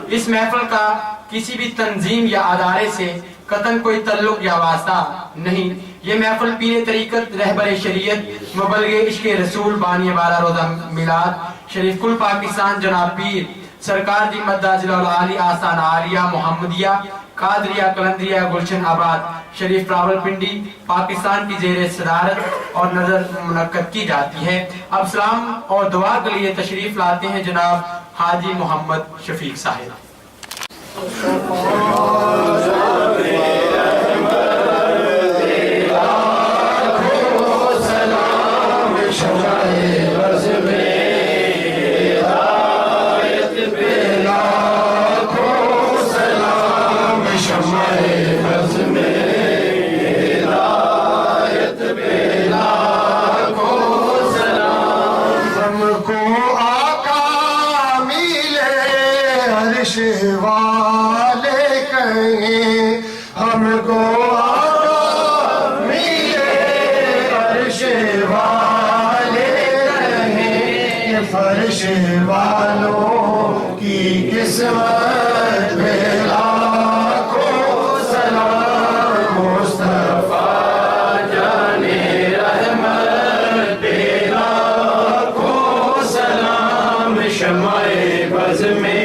इस महफिल का किसी भी तंजीम या अदारे से कतन कोई तल्लुक या वास्ता نہیں، یہ محفل پیر طریقت رہبر شریعت مبلغ عشق رسول بانی 12 روزہ میلاد شریف کل پاکستان جناب پیر سرکار دی مدہ ذل العالی آستان عالیہ محمدیہ قادریہ قلندریہ گلشن آباد شریف راول پنڈی پاکستان کی زیر صدارت اور نظر منعقد کی جاتی ہے۔ اب سلام اور دعا کے لیے تشریف لاتے ہیں جناب حاجی محمد شفیق صاحب۔ والے کہیں ہم کو آقا ملے، عرش والے کہیں فرش والوں کی قسمت میں لاکھوں سلام مصطفیٰ جانے رحمت پہ لاکھوں سلام شمع بز میں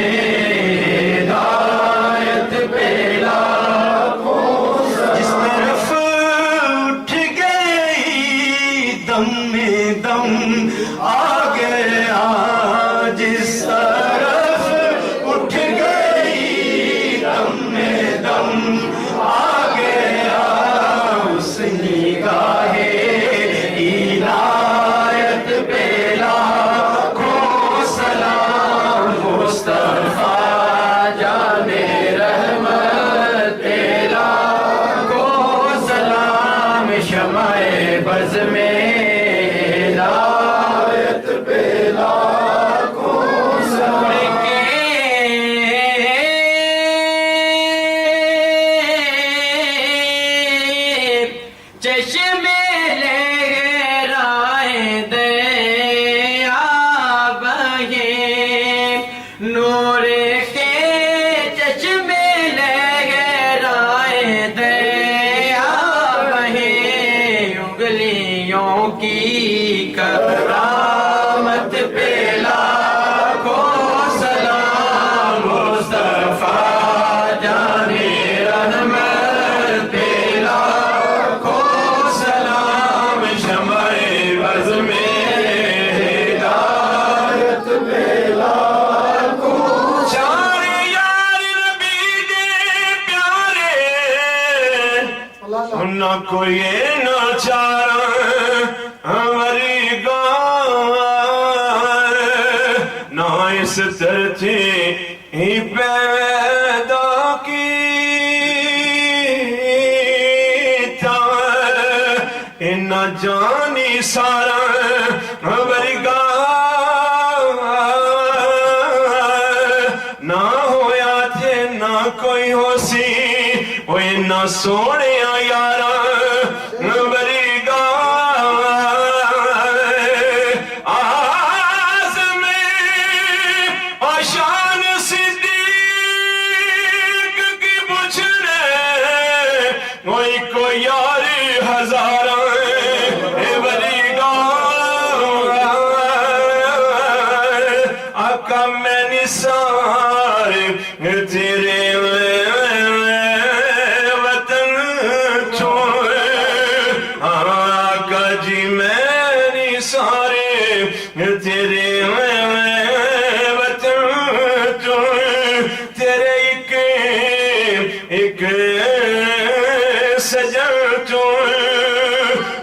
کوئی ناچارا ہماری گاں نہ اس ترتھی ہی پیدا کی تھا نہ جانی سارا ہماری گاں نہ ہویا تھے نہ کوئی ہو سی وہ نہ سونے یارا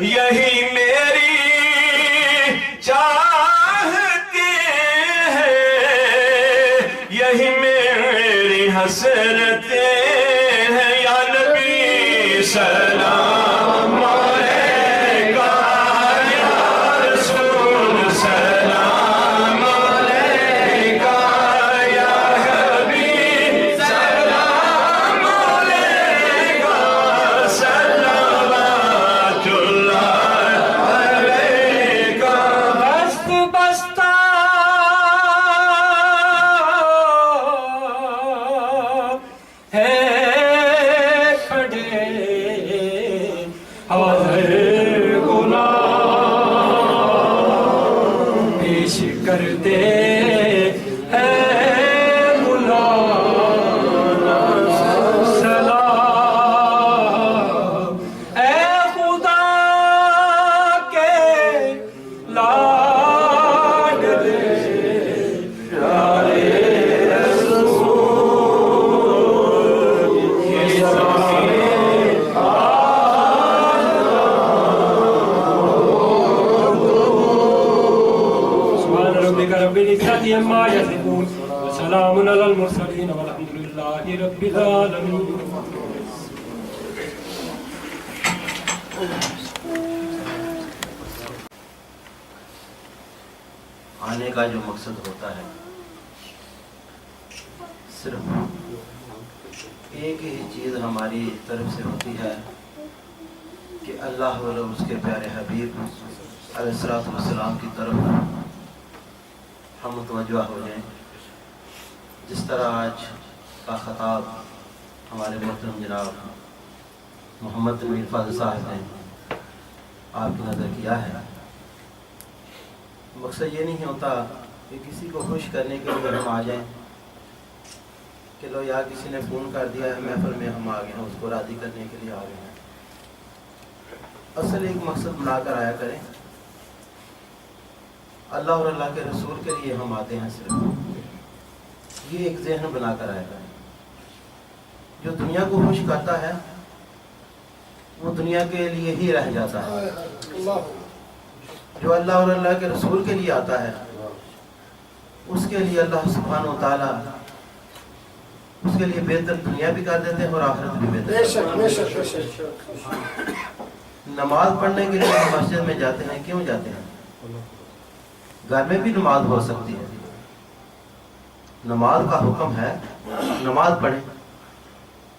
یہی میری چاہتے ہیں یہی میری حسرتیں ہیں یا نبی سلام علیکہ یا رسول سلام علیکہ یا حبیب سلام علیکہ صلوات اللہ علیکہ بست بستہ ہے کھڑے अम्मा यसिफून व सलामुन अलल मुरसलीन वल्हम्दुलिल्लाहि रब्बिल आलमीन। आने का जो मकसद होता है सिर्फ एक ही चीज़ हमारी तरफ से होती है कि अल्लाह और उसके प्यारे हबीब अलैहिस्सलाम की तरफ हम मुतवज्जह हो जाएं। जिस तरह आज का खताब हमारे मोहतरम जनाब मोहम्मद मीर फाज़िल साहब ने आपकी नज़र किया है, मकसद ये नहीं होता कि किसी को खुश करने के लिए हम आ जाएं कि लो यार किसी ने फ़ोन कर दिया है महफिल में हम आ गए हैं, उसको राज़ी करने के लिए आ गए हैं। असल एक मकसद बनाकर आया करें, अल्लाह और अल्लाह के रसूल के लिए हम आते हैं, सिर्फ ये एक जहन बनाकर आया करें। जो दुनिया को खुश करता है वो दुनिया के लिए ही रह जाता है, जो अल्लाह और अल्लाह के रसूल के लिए आता है उसके लिए अल्लाह सुब्हानहू व तआला उसके लिए बेहतर दुनिया भी कर देते हैं और आखिरत भी बेहतर। नमाज पढ़ने के लिए हम मस्जिद में जाते हैं, क्यों जाते हैं? घर में भी नमाज हो सकती है, नमाज का हुक्म है, नमाज पढ़ें,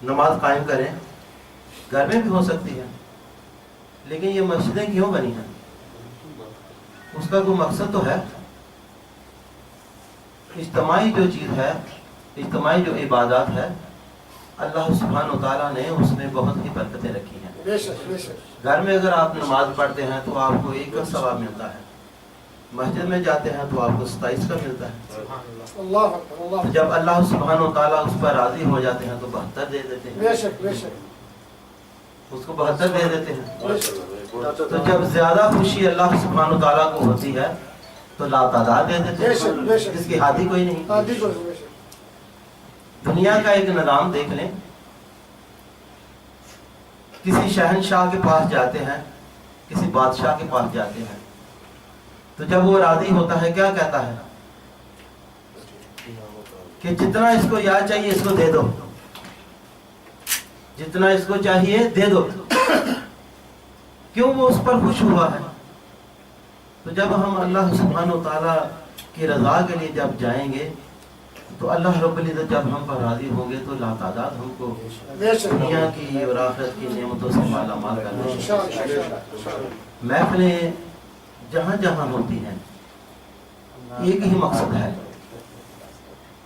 नमाज कायम करें, घर में भी हो सकती है। लेकिन ये मस्जिदें क्यों बनी हैं? उसका कोई मकसद तो है। इज्तिमाई जो चीज़ है, इज्तिमाई जो इबादत है, अल्लाह सुब्हानहू व तआला ने उसमें बहुत ही बरकतें रखी हैं। घर में अगर आप नमाज पढ़ते हैं तो आपको 1 का सवाब मिलता है, मस्जिद में जाते हैं तो आपको 27 का मिलता है। जब अल्लाह सुब्हानहू व तआला उस पर राजी हो जाते हैं तो 72 दे देते हैं, उसको 72 दे देते हैं। तो जब ज्यादा खुशी अल्लाह सुब्हानहू व तआला को होती है तो लातादाद दे देते हैं, जिसकी हादी कोई नहीं। दुनिया का एक निज़ाम देख लें, किसी शहनशाह के पास जाते हैं, किसी बादशाह के पास जाते हैं, तो जब वो राजी होता है क्या कहता है कि जितना इसको याद चाहिए इसको दे दो, जितना इसको चाहिए दे दो। क्यों? वो उस पर खुश हुआ है। तो जब हम अल्लाह सुब्हानहू व तआला की रज़ा के लिए जब जाएंगे तो अल्लाह रब्बुल इज़्ज़त जब हम पर राजी होंगे तो लातादाद हमको दुनिया की और आखिरत की नेमतों से माला माल कर देंगे। महफिलें जहाँ जहाँ होती हैं एक ही मकसद है,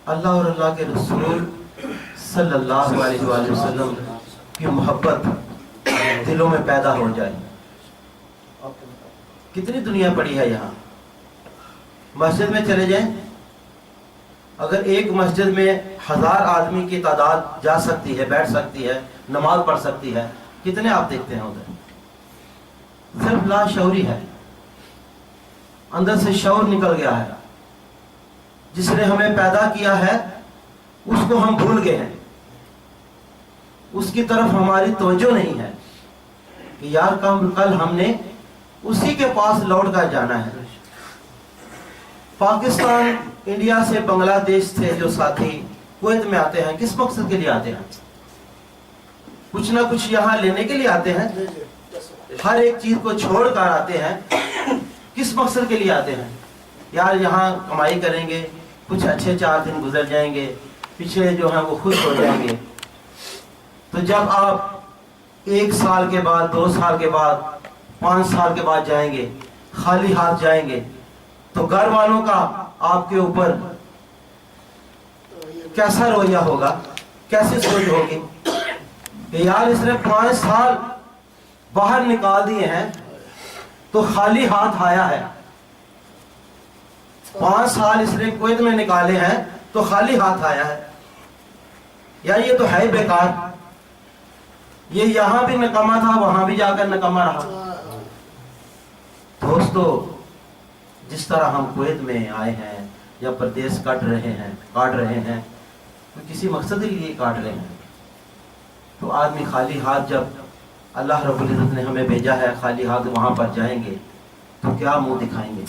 अल्लाह और अल्लाह के रसूल सल्लल्लाहु अलैहि वसल्लम की मोहब्बत दिलों में पैदा हो जाए। कितनी दुनिया पड़ी है यहाँ। मस्जिद में चले जाएं, अगर एक मस्जिद में 1000 आदमी की तादाद जा सकती है, बैठ सकती है, नमाज पढ़ सकती है, कितने आप देखते हैं उधर? सिर्फ लाशऊरी है, अंदर से शऊर निकल गया है। जिसने हमें पैदा किया है उसको हम भूल गए हैं, उसकी तरफ हमारी तवज्जो नहीं है कि यार कल हमने उसी के पास लौट कर जाना है। पाकिस्तान, इंडिया से, बांग्लादेश से जो साथी कुवैत में आते हैं किस मकसद के लिए आते हैं? कुछ ना कुछ यहाँ लेने के लिए आते हैं। हर एक चीज को छोड़ कर आते हैं, किस मकसद के लिए आते हैं? यार यहाँ कमाई करेंगे, कुछ अच्छे 4 दिन गुजर जाएंगे, पिछले जो हैं वो खुश हो जाएंगे। तो जब आप 1 साल के बाद, 2 साल के बाद, 5 साल के बाद जाएंगे, खाली हाथ जाएंगे, तो घर वालों का आपके ऊपर कैसा रवैया होगा, कैसी सोच होगी कि यार इसने 5 साल बाहर निकाल दिए हैं तो खाली हाथ आया है। 5 साल इसने कुवैत में निकाले हैं तो खाली हाथ आया है। यार ये तो है बेकार, ये यहां भी नकामा था, वहां भी जाकर नकामा रहा। दोस्तों, जिस तरह हम कुवैत में आए हैं या प्रदेश काट रहे हैं तो किसी मकसद के लिए काट रहे हैं। तो आदमी खाली हाथ, जब अल्लाह रब्बुल इज़्ज़त ने हमें भेजा है खाली हाथ वहां पर जाएंगे तो क्या मुंह दिखाएंगे?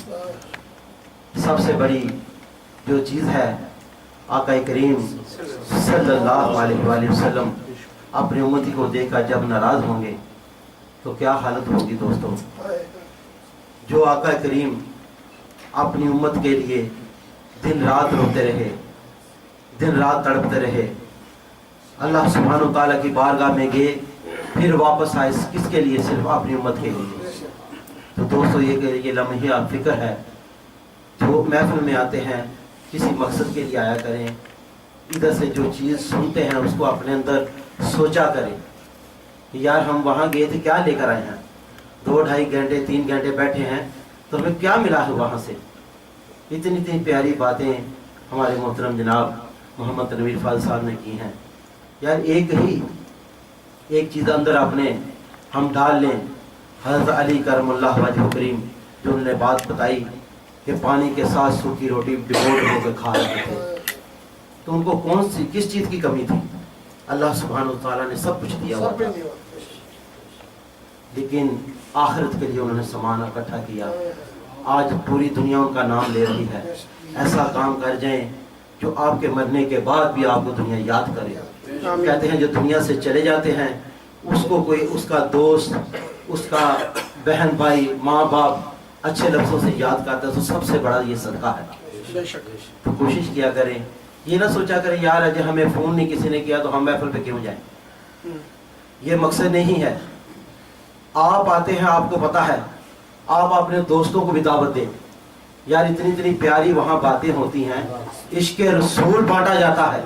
सबसे बड़ी जो चीज़ है आका करीम सल्लल्लाहु अलैहि वसल्लम अपनी उम्मती को देखकर जब नाराज होंगे तो क्या हालत होगी दोस्तों। जो आका करीम अपनी उम्मत के लिए दिन रात रोते रहे, दिन रात तड़पते रहे, अल्लाह सुब्हानहू तआला की बारगाह में गए, फिर वापस आए किसके लिए? सिर्फ अपनी उम्मत के लिए। तो दोस्तों ये लम्हे आप फिक्र है, जो महफिल में आते हैं किसी मकसद के लिए आया करें, इधर से जो चीज़ सुनते हैं उसको अपने अंदर सोचा करें कि यार हम वहाँ गए थे, क्या लेकर आए हैं, 2-2.5 घंटे 3 घंटे बैठे हैं तो हमें क्या मिला है वहाँ से। इतनी इतनी प्यारी बातें हमारे मोहतरम जनाब मोहम्मद तनवीर फाज़िल साहब ने की हैं। यार एक चीज़ अंदर अपने हम डाल लें, हज़रत अली करमुल्लाह वजहु करीम जो उन्होंने बात बताई कि पानी के साथ सूखी रोटी डिबोट होकर खा रहे थे, तो उनको किस चीज़ की कमी थी? अल्लाह सुब्हानहू तआला ने सब कुछ दिया हुआ था, लेकिन आखिरत के लिए उन्होंने सामान इकट्ठा किया। आज पूरी दुनिया उनका नाम ले रही है। ऐसा काम कर जाएं जो आपके मरने के बाद भी आपको दुनिया याद करे। कहते हैं जो दुनिया से चले जाते हैं उसको कोई उसका दोस्त, उसका बहन भाई, माँ बाप अच्छे लफ्ज़ों से याद करता है तो सबसे बड़ा ये सदका है। तो कोशिश किया करें, ये ना सोचा करें यार अजय हमें फ़ोन नहीं किसी ने किया तो हम महफिल पे क्यों जाएं। ये मकसद नहीं है। आप आते हैं, आपको पता है, आप अपने दोस्तों को भी दावत दें। यार इतनी इतनी प्यारी वहाँ बातें होती हैं, इश्क़ रसूल बांटा जाता है,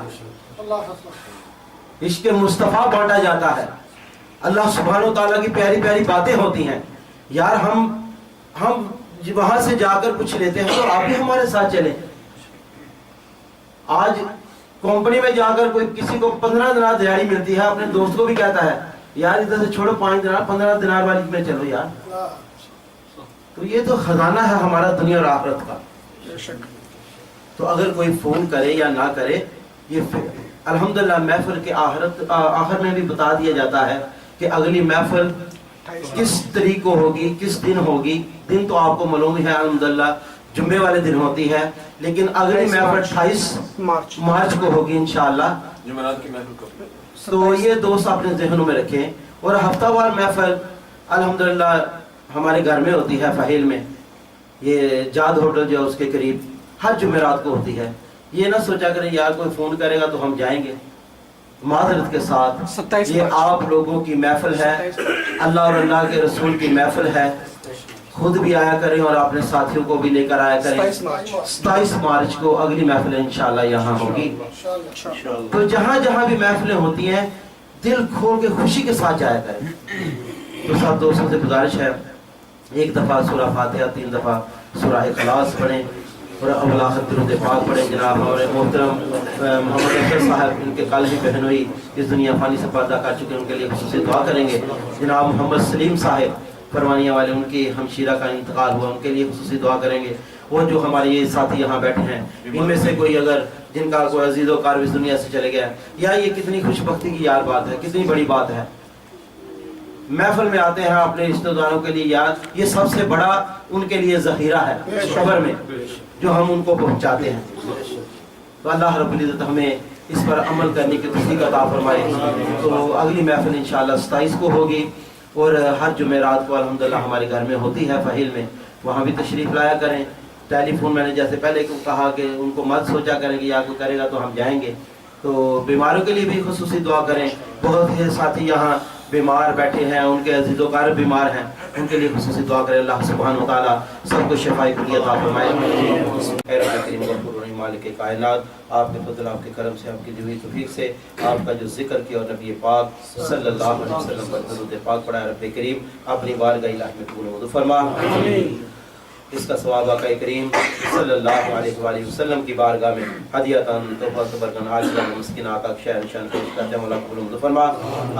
इश्क़ मुस्तफ़ा बांटा जाता है, अल्लाह सुब्हानहू तआला की प्यारी प्यारी बातें होती हैं। यार हम वहाँ से जाकर कुछ लेते हैं तो आप भी हमारे साथ चलें। आज कंपनी में जाकर कोई किसी को 15 दिनार दिहाड़ी मिलती है, अपने दोस्त को भी कहता है यार इधर से छोड़ो 5 दिनार 15 दिनार वाली में चलो यार। तो ये तो खजाना है हमारा दुनिया और आखिरत का। तो अगर कोई फोन करे या ना करे, ये अल्हम्दुलिल्लाह महफिल के आखिर में भी बता दिया जाता है कि अगली महफिल किस तरीक को होगी, किस दिन होगी। दिन तो आपको मालूम है अल्हम्दुलिल्लाह जुम्मे वाले दिन होती है, लेकिन अगली महफिल 28 मार्च को होगी इंशाअल्लाह। जुमेरात की महफिल कब? तो ये दोस्त अपने जहनों में रखें। और हफ्तावार महफिल अल्हम्दुलिल्लाह हमारे घर में होती है, फहील में, ये जाद होटल जो है उसके करीब हर जुमेरात को होती है। ये ना सोचा करें यार कोई फ़ोन करेगा तो हम जाएंगे। माजरत के साथ ये आप लोगों की महफिल है, अल्लाह और अल्लाह के रसूल की महफिल है। खुद भी आया करें और अपने साथियों को भी लेकर आया करें। 27 मार्च को अगली महफिल इंशाअल्लाह यहाँ होगी। तो जहाँ जहाँ भी महफिलें होती हैं दिल खोल के खुशी के साथ जाया करें। तो सब दोस्तों से गुजारिश है, 1 दफ़ा सूरह फातिहा, 3 दफ़ा सूरह इखलास पढ़ें और अवला दुरूद पाक पढ़ें। जनाब हमारे मोहतरम मोहम्मद अफजल साहब, इनके कल ही बहन हुई, इस दुनिया फानी से पर्दा कर चुके हैं, उनके लिए खुसूसी दुआ करेंगे। जनाब मोहम्मद सलीम साहब फरमानिया वाले, उनकी हमशीरा का इंतकाल हुआ, उनके लिए खुसूसी दुआ करेंगे। और जो हमारे ये साथी यहाँ बैठे हैं, इनमें से कोई अगर जिनका कोई अजीज़ो कार इस दुनिया से चले गया, या ये कितनी खुशबख्ती की यार बात है, कितनी बड़ी बात है। महफिल में आते हैं अपने रिश्तेदारों के लिए यार, ये सबसे बड़ा उनके लिए ज़ख़ीरा है कब्र में जो हम उनको पहुँचाते हैं। तो अल्लाह रब्बुल इज़्ज़त हमें इस पर अमल करने की तौफीक अता फरमाए। तो अगली महफिल इंशाअल्लाह 27 को होगी और हर जुमेरात को अल्हम्दुलिल्लाह हमारे घर में होती है फहील में, वहाँ भी तशरीफ़ लाया करें। टेलीफोन मैंने जैसे पहले कहा कि उनको मत सोचा करें कि या कोई करेगा तो हम जाएंगे। तो बीमारों के लिए भी खुसूसी दुआ करें। बहुत से साथी यहाँ बीमार बैठे हैं, उनके अजीज़ो कार बीमार हैं, उनके लिए खुसूसी दुआ करें। अल्लाह सुब्हानहू तआला सबको शिफाए कुल्लियत अता फरमाए। मालिक कायनात, आपके फजल आपके करम से, आपकी दी हुई तौफीक से, आपका जो जिक्र किया और नबी पाक सल्लल्लाहु अलैहि वसल्लम पर दुरूद पाक पढ़ा, रब्बे करीम अपनी बारगाह इलाही में कबूल फरमा। इसका सवाब आका करीम सल्लल्लाहु अलैहि वसल्लम की बारगाह में हदियतन तोहफा बरकन आजिला मुस्किन आका शहर शान पेश करते हैं। मौला कबूल फरमा।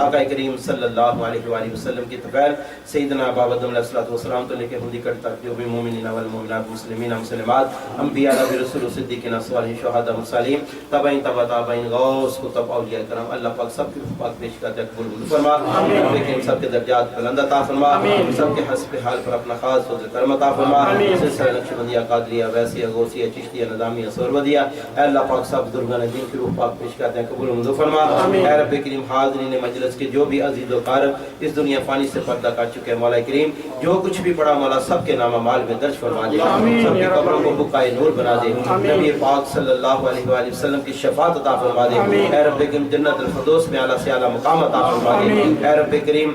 आका करीम सल्लल्लाहु अलैहि वसल्लम की तफैल सैयदना बाबदम अलैहिस्सलातु वस्सलाम तो लेके हुंदी कट तक जो भी मोमिनीन वल मोमिनात मुस्लिमीन मुस्लिमात अंबिया नबी रसूल सिद्दीकीन स्वालिहीन शुहदा मुरसलीन तबईन तबाइन गौस कुतुब औलिया करम, अल्लाह पाक सबके पाक पेश करते हैं, कबूल फरमा। आमीन। सबके दर्जात बुलंद अता फरमा, सबके हस्ब हाल पर अपना खास फजल करम अता फरमा। سلسلہ نقشبندیہ قادریہ ویسیہ غوثیہ چشتیہ نظامیہ سہروردیہ اے اللہ پاک سب بزرگان دین کی روح پاک پیش کرتے ہیں قبول و منظور فرما اے رب کریم حاضرین مجلس کے جو بھی عزیز و قارب اس دنیا فانی سے پردہ کر چکے ہیں مولا کریم جو کچھ بھی پڑا مولا سب کے نام اعمال میں درج فرما دے سب کی قبروں کو بقائے نور بنا دے نبی پاک صلی اللہ علیہ وآلہ وسلم کی شفاعت عطا فرما دے اے رب کریم جنت الفردوس میں اعلیٰ سے اعلیٰ مقام عطا فرما دے اے رب کریم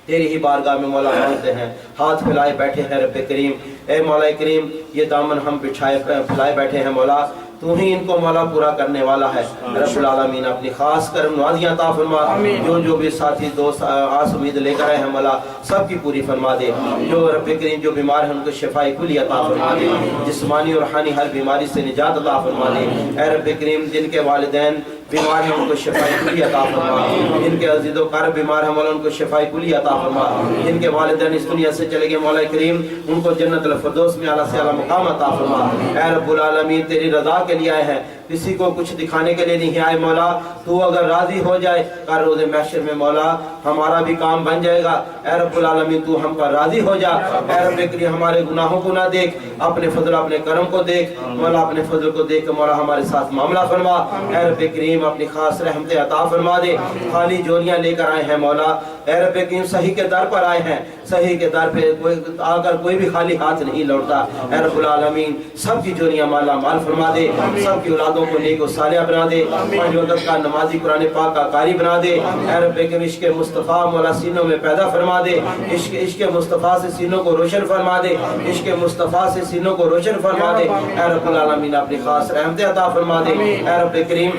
تیری ہی بارگاہ میں مولا مانگتے ہیں ہاتھ پھیلائے بیٹھے ہیں رب کریم اے مولا کریم یہ دامن ہم بچھائے پھیلائے بیٹھے ہیں مولا تو ہی ان کو مولا پورا کرنے والا ہے رب العالمین اپنی خاص کرم نوازیاں عطا فرما جو بھی ساتھی دوست آس امید لے کر آئے ہیں مولا سب کی پوری فرما دے جو رب کریم جو بیمار ہیں ان کو شفاء کلی عطا فرما دے جسمانی اور روحانی ہر بیماری سے نجات عطا فرما دے اے رب کریم جن کے والدین بیمار ہیں ان کو شفاء کلی عطا فرما جن کے عزیز و قارب بیمار ہیں مولا ان کو شفاء کلی عطا فرما جن کے والدین اس دنیا سے چلے گئے مولا کریم ان کو جنت الفردوس میں اعلیٰ سے اعلیٰ مقام عطا فرما اے رب العالمین تیری رضا کے لیے آئے ہیں کسی کو کچھ دکھانے کے لیے نہیں آئے مولا تو اگر راضی ہو جائے کر روز محشر میں مولا ہمارا بھی کام بن جائے گا اے رب العالمین تو ہم پر راضی ہو جا اے رب کریم ہمارے گناہوں کو نہ دیکھ اپنے فضل اپنے کرم کو دیکھ مولا اپنے فضل کو دیکھ مولا ہمارے ساتھ معاملہ فرما اے رب کریم اپنی خاص رحمت عطا فرما دے خالی جولیاں لے کر آئے ہیں مولا اے رب کریم صحیح کے در پر آئے ہیں صحیح کے در پہ آ کر کوئی بھی خالی ہاتھ نہیں لوٹتا اے رب العالمین سب کی جولیاں مالا مال فرما دے سب کی اولادوں کو نیک و صالح بنا دے پانچ وقت کا نمازی قرآن پاک کا قاری بنا دے اے رب کریم عشق مصطفیٰ مولا سینوں میں پیدا فرما دے عشق مصطفیٰ سے سینوں کو روشن فرما دے عشق مصطفیٰ سے سینوں کو روشن فرما دے اے رب العالمین اپنی خاص رحمت عطا فرما دے اے رب کریم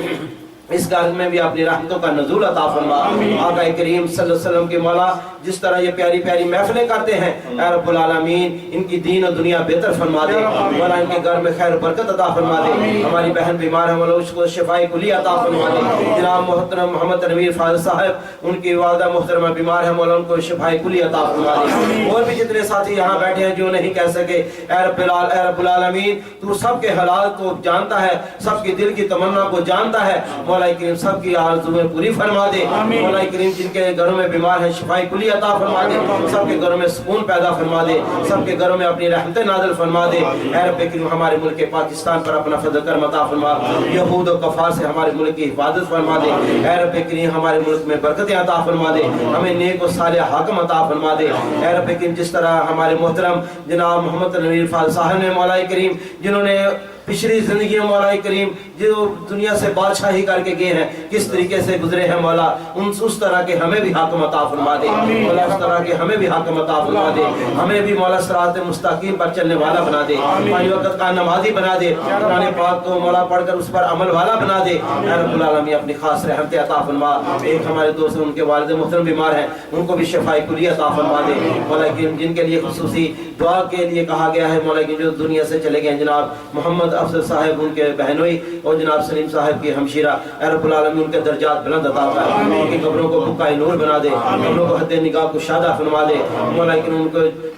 اس گھر میں بھی اپنی رحمتوں کا نزول عطا فرما آقا کریم صلی اللہ علیہ وسلم کی مولا جس طرح یہ پیاری پیاری محفلیں کرتے ہیں اے رب العالمین ان کی دین و دنیا بہتر فرما دے مولا ان کے گھر میں خیر برکت عطا فرما دے ہماری بہن بیمار ہے مولا اس کو شفاء کلی عطا فرما دے جناب محترم محمد تنویر فاضل صاحب ان کی والدہ محترمہ بیمار ہے مولا ان کو شفاء کلی عطا فرما دے اور بھی جتنے ساتھی یہاں بیٹھے ہیں جو نہیں کہہ سکے اے رب العالمین تو سب کے حالات کو جانتا ہے سب کی دل کی تمنا کو جانتا ہے مولا کریم سب کی آرزویں پوری فرما دے مولا کریم جن کے گھروں میں بیمار ہیں شفاء کلی عطا فرما دے سب کے گھروں میں سکون پیدا فرما دے سب کے گھروں میں اپنی رحمت نازل فرما دے اے رب کریم ہمارے ملک پاکستان پر اپنا فضل کرم عطا فرما یہود و کفار سے ہمارے ملک کی حفاظت فرما دے اے رب کریم ہمارے ملک میں برکتیں عطا فرما دے ہمیں نیک و صالح حاکم عطا فرما دے اے رب کریم جس طرح ہمارے محترم جناب محمد تنویر فاضل صاحب نے مولا کریم جنہوں نے پچھلی زندگی میں مولا کریم جو دنیا سے بادشاہی کر کے گئے ہیں کس طریقے سے گزرے ہیں مولا اس طرح کے ہمیں بھی حاکم عطا فرما دے مولا اس طرح کے ہمیں بھی حاکم عطا فرما دے ہمیں بھی مولا صراط مستقیم پر چلنے والا بنا دے پانچ وقت کا نمازی بنا دے قرآن پاک کو مولا پڑھ کر اس پر عمل والا بنا دے اے رب العالمین اپنی خاص رحمت عطا فرما ایک ہمارے دوست ان کے والد محترم بیمار ہیں ان کو بھی شفاء کلی عطا فرما دے مولا کریم جن کے لیے خصوصی دعا کے لیے کہا گیا ہے مولا کریم جو دنیا سے چلے گئے ہیں جناب محمد افضل صاحب ان کے بہنوئی اور جناب سلیم صاحب کی ہمشیرہ اے رب العالمین ان کے درجات بلند عطا فرما ان کی قبروں کو بقائے نور بنا دے قبروں کو حد نگاہ کو شادہ فرما دے مولا کریم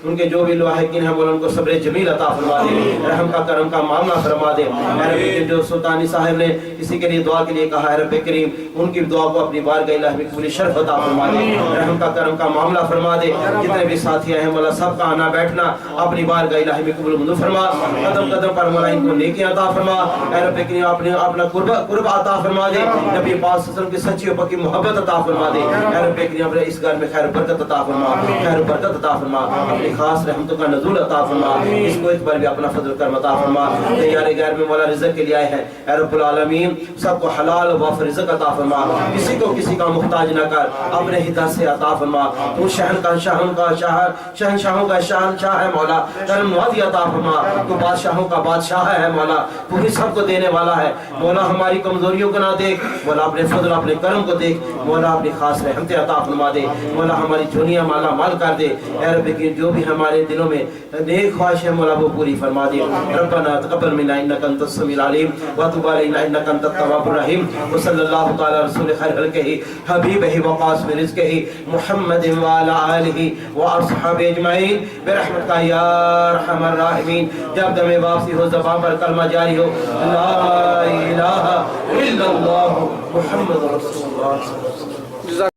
ان کے جو بھی لاحقین ہیں مولا ان کو صبر جمیل عطا فرما دے رحم کا کرم کا معاملہ فرما دے اے رب کریم جو سلطانی صاحب نے کسی کے لیے دعا کے لیے کہا ہے رب کریم ان کی دعا کو اپنی بارگاہ الہی میں قبول شرف عطا فرما دے رحم کا کرم کا معاملہ فرما دے جتنے بھی ساتھی ہیں مولا سب کا آنا بیٹھنا اپنی بارگاہ الہی میں قبول منظور فرما قدم قدم پر مولا ان کو نیکی عطا فرما اے رب کریم اپنا قرب عطا فرما دے نبی پاک صلی اللہ علیہ وسلم کی سچی اور پکی محبت عطا فرما دے اے رب کریم اپنے اس گھر میں خیر برکت عطا فرما خیر برکت عطا فرما اپنی خاص رحمتوں کا نزول عطا فرما اس کو اعتبار بھی اپنا فضل کرم عطا فرما تیار گھر میں مولا رزق کے لیے آئے ہیں اے رب العالمین سب کو حلال و وافر رزق عطا فرما کسی کو کسی کا محتاج نہ کر اپنے ہدایت سے عطا فرما تو شہنشاہوں کا شہنشاہ ہے مولا کرم نوازی عطا فرما تو بادشاہوں کا بادشاہ ہے مولا تو ہی سب کو دینے والا ہے مولا ہماری کمزوریوں کو نہ دیکھ مولا اپنے فضل اپنے کرم کو دیکھ مولا اپنی خاص رحمت عطا فرما دے مولا ہماری جھولیاں مالا مال کر دے اے رب کی جو بھی ہمارے دلوں میں نیک خواہش ہے مولا وہ پوری فرما دے ربنا تقبل منا انک انت السمیع العلیم وتب علینا انک انت التواب الرحیم وصلی اللہ تعالی رسول خیر خلقہ حبیبہ وقاسم رزقہ محمد وعلی آلہ واصحابہ اجمعین برحمتک یا ارحم الراحمین جب دم واپسی ہو زبان پر کلمہ جاری ہو لا الہ الا اللہ محمد رسول اللہ